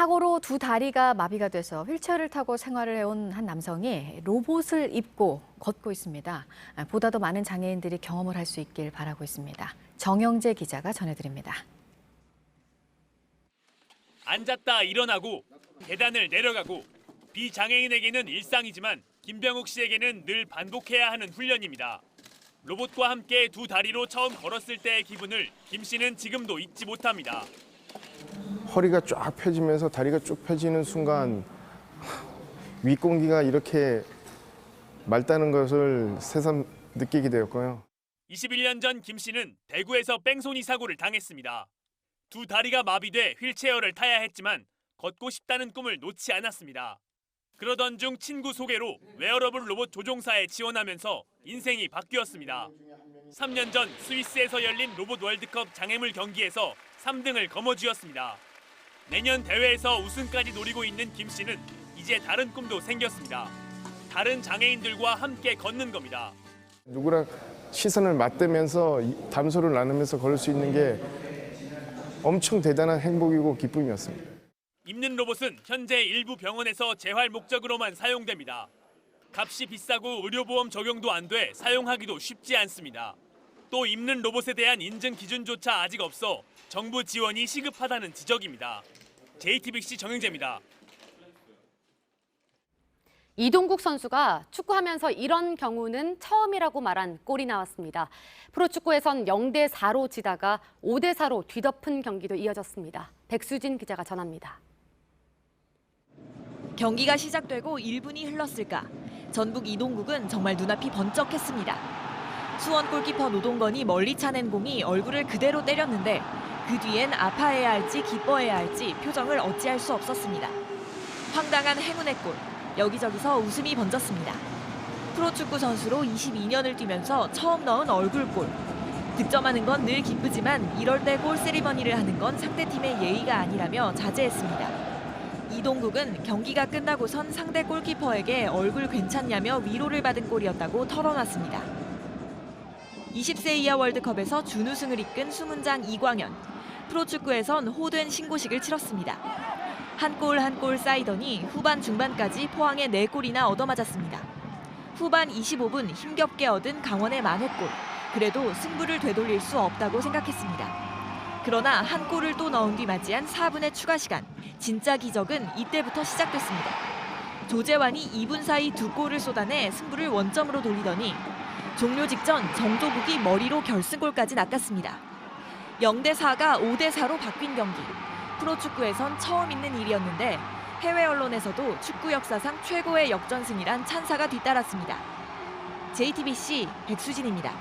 사고로 두 다리가 마비가 돼서 휠체어를 타고 생활을 해온 한 남성이 로봇을 입고 걷고 있습니다. 보다 더 많은 장애인들이 경험을 할 수 있길 바라고 있습니다. 정영재 기자가 전해드립니다. 앉았다 일어나고 계단을 내려가고 비장애인에게는 일상이지만 김병욱 씨에게는 늘 반복해야 하는 훈련입니다. 로봇과 함께 두 다리로 처음 걸었을 때의 기분을 김 씨는 지금도 잊지 못합니다. 허리가 쫙 펴지면서 다리가 쭉 펴지는 순간 윗공기가 이렇게 맑다는 것을 새삼 느끼게 되었고요. 21년 전 김 씨는 대구에서 뺑소니 사고를 당했습니다. 두 다리가 마비돼 휠체어를 타야 했지만 걷고 싶다는 꿈을 놓지 않았습니다. 그러던 중 친구 소개로 웨어러블 로봇 조종사에 지원하면서 인생이 바뀌었습니다. 3년 전 스위스에서 열린 로봇 월드컵 장애물 경기에서 3등을 거머쥐었습니다. 내년 대회에서 우승까지 노리고 있는 김 씨는 이제 다른 꿈도 생겼습니다. 다른 장애인들과 함께 걷는 겁니다. 누구랑 시선을 맞대면서 담소를 나누면서 걸을 수 있는 게 엄청 대단한 행복이고 기쁨이었습니다. 입는 로봇은 현재 일부 병원에서 재활 목적으로만 사용됩니다. 값이 비싸고 의료보험 적용도 안 돼 사용하기도 쉽지 않습니다. 또 입는 로봇에 대한 인증 기준조차 아직 없어 정부 지원이 시급하다는 지적입니다. JTBC 정영재입니다. 이동국 선수가 축구하면서 이런 경우는 처음이라고 말한 골이 나왔습니다. 프로축구에선 0대4로 지다가 5대4로 뒤덮은 경기도 이어졌습니다. 백수진 기자가 전합니다. 경기가 시작되고 1분이 흘렀을까. 전북 이동국은 정말 눈앞이 번쩍했습니다. 수원 골키퍼 노동건이 멀리 차낸 공이 얼굴을 그대로 때렸는데 그 뒤엔 아파해야 할지 기뻐해야 할지 표정을 어찌할 수 없었습니다. 황당한 행운의 골, 여기저기서 웃음이 번졌습니다. 프로축구 선수로 22년을 뛰면서 처음 넣은 얼굴골. 득점하는 건 늘 기쁘지만 이럴 때 골 세리머니를 하는 건 상대팀의 예의가 아니라며 자제했습니다. 이동국은 경기가 끝나고선 상대 골키퍼에게 얼굴 괜찮냐며 위로를 받은 골이었다고 털어놨습니다. 20세 이하 월드컵에서 준우승을 이끈 수문장 이광현. 프로축구에선 호된 신고식을 치렀습니다. 한 골 한 골 쌓이더니 후반 중반까지 포항에 4골이나 얻어맞았습니다. 후반 25분 힘겹게 얻은 강원의 만회골. 그래도 승부를 되돌릴 수 없다고 생각했습니다. 그러나 한 골을 또 넣은 뒤 맞이한 4분의 추가 시간. 진짜 기적은 이때부터 시작됐습니다. 조재환이 2분 사이 2골을 쏟아내 승부를 원점으로 돌리더니 종료 직전 정조국이 머리로 결승골까지 낚았습니다. 0대4가 5대4로 바뀐 경기. 프로축구에선 처음 있는 일이었는데 해외 언론에서도 축구 역사상 최고의 역전승이란 찬사가 뒤따랐습니다. JTBC 백수진입니다.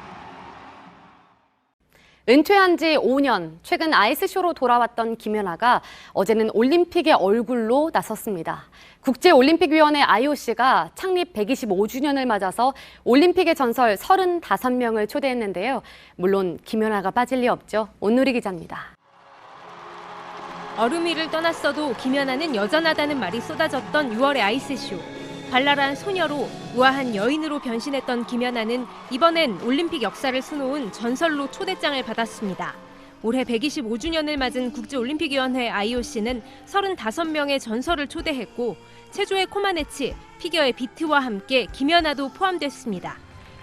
은퇴한 지 5년, 최근 아이스쇼로 돌아왔던 김연아가 어제는 올림픽의 얼굴로 나섰습니다. 국제올림픽위원회 IOC가 창립 125주년을 맞아서 올림픽의 전설 35명을 초대했는데요. 물론 김연아가 빠질 리 없죠. 온누리 기자입니다. 얼음 위를 떠났어도 김연아는 여전하다는 말이 쏟아졌던 6월의 아이스쇼. 발랄한 소녀로 우아한 여인으로 변신했던 김연아는 이번엔 올림픽 역사를 수놓은 전설로 초대장을 받았습니다. 올해 125주년을 맞은 국제올림픽위원회 IOC는 35명의 전설을 초대했고 체조의 코마네치, 피겨의 비트와 함께 김연아도 포함됐습니다.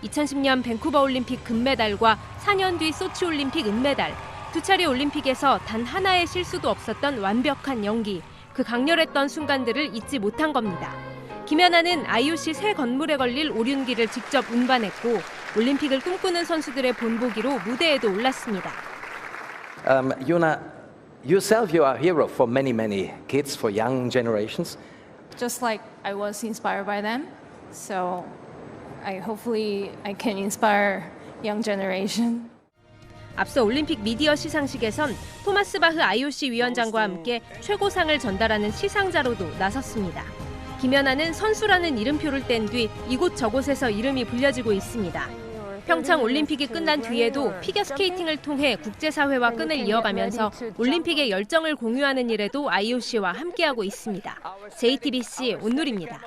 2010년 밴쿠버 올림픽 금메달과 4년 뒤 소치 올림픽 은메달, 두 차례 올림픽에서 단 하나의 실수도 없었던 완벽한 연기, 그 강렬했던 순간들을 잊지 못한 겁니다. 김연아는 IOC 새 건물에 걸릴 오륜기를 직접 운반했고 올림픽을 꿈꾸는 선수들의 본보기로 무대에도 올랐습니다. Yuna, yourself, you are a hero for many kids, for young generations. Just like I was inspired by them, so hopefully I can inspire young generation. 앞서 올림픽 미디어 시상식에선 토마스 바흐 IOC 위원장과 함께 최고상을 전달하는 시상자로도 나섰습니다. 김연아는 선수라는 이름표를 뗀 뒤 이곳저곳에서 이름이 불려지고 있습니다. 평창 올림픽이 끝난 뒤에도 피겨스케이팅을 통해 국제사회와 끈을 이어가면서 올림픽의 열정을 공유하는 일에도 IOC와 함께하고 있습니다. JTBC 온누리입니다.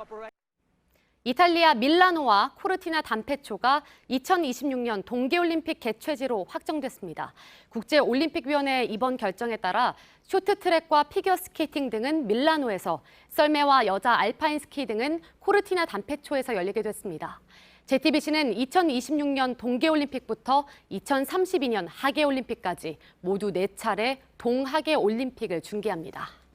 이탈리아 밀라노와 코르티나 단페초가 2026년 동계올림픽 개최지로 확정됐습니다. 국제올림픽위원회의 이번 결정에 따라 쇼트트랙과 피겨스케이팅 등은 밀라노에서, 썰매와 여자 알파인 스키 등은 코르티나 단페초에서 열리게 됐습니다. JTBC는 2026년 동계올림픽부터 2032년 하계올림픽까지 모두 4차례 동하계올림픽을 중계합니다.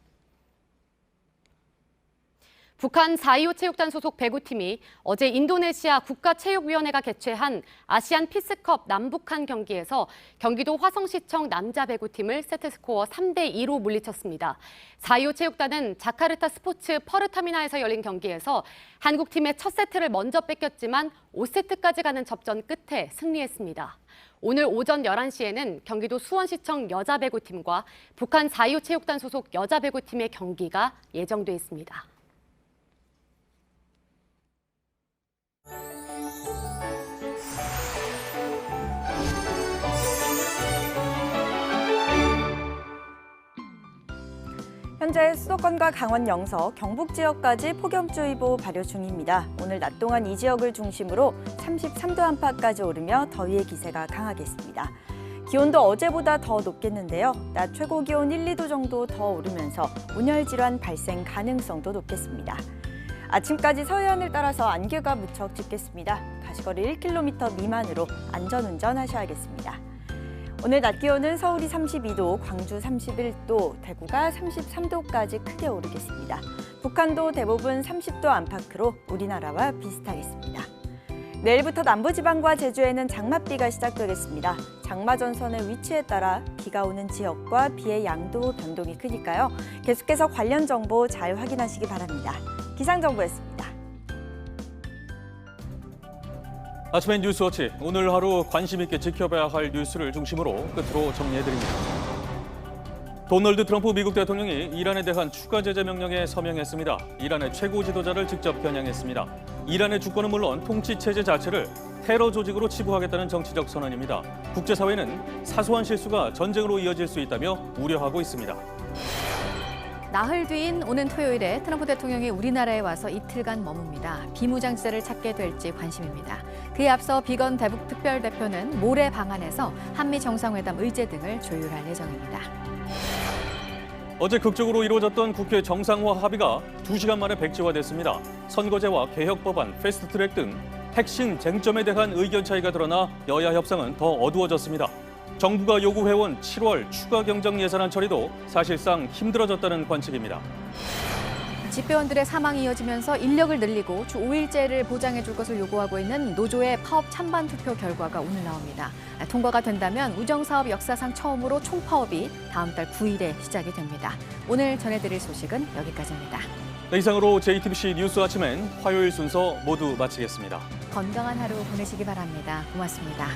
북한 4.25 체육단 소속 배구팀이 어제 인도네시아 국가체육위원회가 개최한 아시안 피스컵 남북한 경기에서 경기도 화성시청 남자 배구팀을 세트스코어 3대2로 물리쳤습니다. 4.25 체육단은 자카르타 스포츠 퍼르타미나에서 열린 경기에서 한국팀의 첫 세트를 먼저 뺏겼지만 5세트까지 가는 접전 끝에 승리했습니다. 오늘 오전 11시에는 경기도 수원시청 여자 배구팀과 북한 4.25 체육단 소속 여자 배구팀의 경기가 예정돼 있습니다. 현재 수도권과 강원 영서, 경북 지역까지 폭염주의보 발효 중입니다. 오늘 낮 동안 이 지역을 중심으로 33도 안팎까지 오르며 더위의 기세가 강하겠습니다. 기온도 어제보다 더 높겠는데요. 낮 최고 기온 1, 2도 정도 더 오르면서 온열 질환 발생 가능성도 높겠습니다. 아침까지 서해안을 따라서 안개가 무척 짙겠습니다. 가시거리 1km 미만으로 안전운전 하셔야겠습니다. 오늘 낮 기온은 서울이 32도, 광주 31도, 대구가 33도까지 크게 오르겠습니다. 북한도 대부분 30도 안팎으로 우리나라와 비슷하겠습니다. 내일부터 남부지방과 제주에는 장맛비가 시작되겠습니다. 장마전선의 위치에 따라 비가 오는 지역과 비의 양도 변동이 크니까요. 계속해서 관련 정보 잘 확인하시기 바랍니다. 기상정보였습니다. 아침엔 뉴스워치, 오늘 하루 관심 있게 지켜봐야 할 뉴스를 중심으로 끝으로 정리해드립니다. 도널드 트럼프 미국 대통령이 이란에 대한 추가 제재 명령에 서명했습니다. 이란의 최고 지도자를 직접 겨냥했습니다. 이란의 주권은 물론 통치 체제 자체를 테러 조직으로 치부하겠다는 정치적 선언입니다. 국제사회는 사소한 실수가 전쟁으로 이어질 수 있다며 우려하고 있습니다. 나흘 뒤인 오는 토요일에 트럼프 대통령이 우리나라에 와서 이틀간 머뭅니다. 비무장지대를 찾게 될지 관심입니다. 그에 앞서 비건 대북 특별대표는 모레 방한해서 한미 정상회담 의제 등을 조율할 예정입니다. 어제 극적으로 이루어졌던 국회 정상화 합의가 2시간 만에 백지화됐습니다. 선거제와 개혁법안, 패스트트랙 등 핵심 쟁점에 대한 의견 차이가 드러나 여야 협상은 더 어두워졌습니다. 정부가 요구해온 7월 추가 경정 예산안 처리도 사실상 힘들어졌다는 관측입니다. 집배원들의 사망이 이어지면서 인력을 늘리고 주 5일제를 보장해 줄 것을 요구하고 있는 노조의 파업 찬반 투표 결과가 오늘 나옵니다. 통과가 된다면 우정사업 역사상 처음으로 총파업이 다음 달 9일에 시작이 됩니다. 오늘 전해드릴 소식은 여기까지입니다. 네, 이상으로 JTBC 뉴스 아침엔 화요일 순서 모두 마치겠습니다. 건강한 하루 보내시기 바랍니다. 고맙습니다.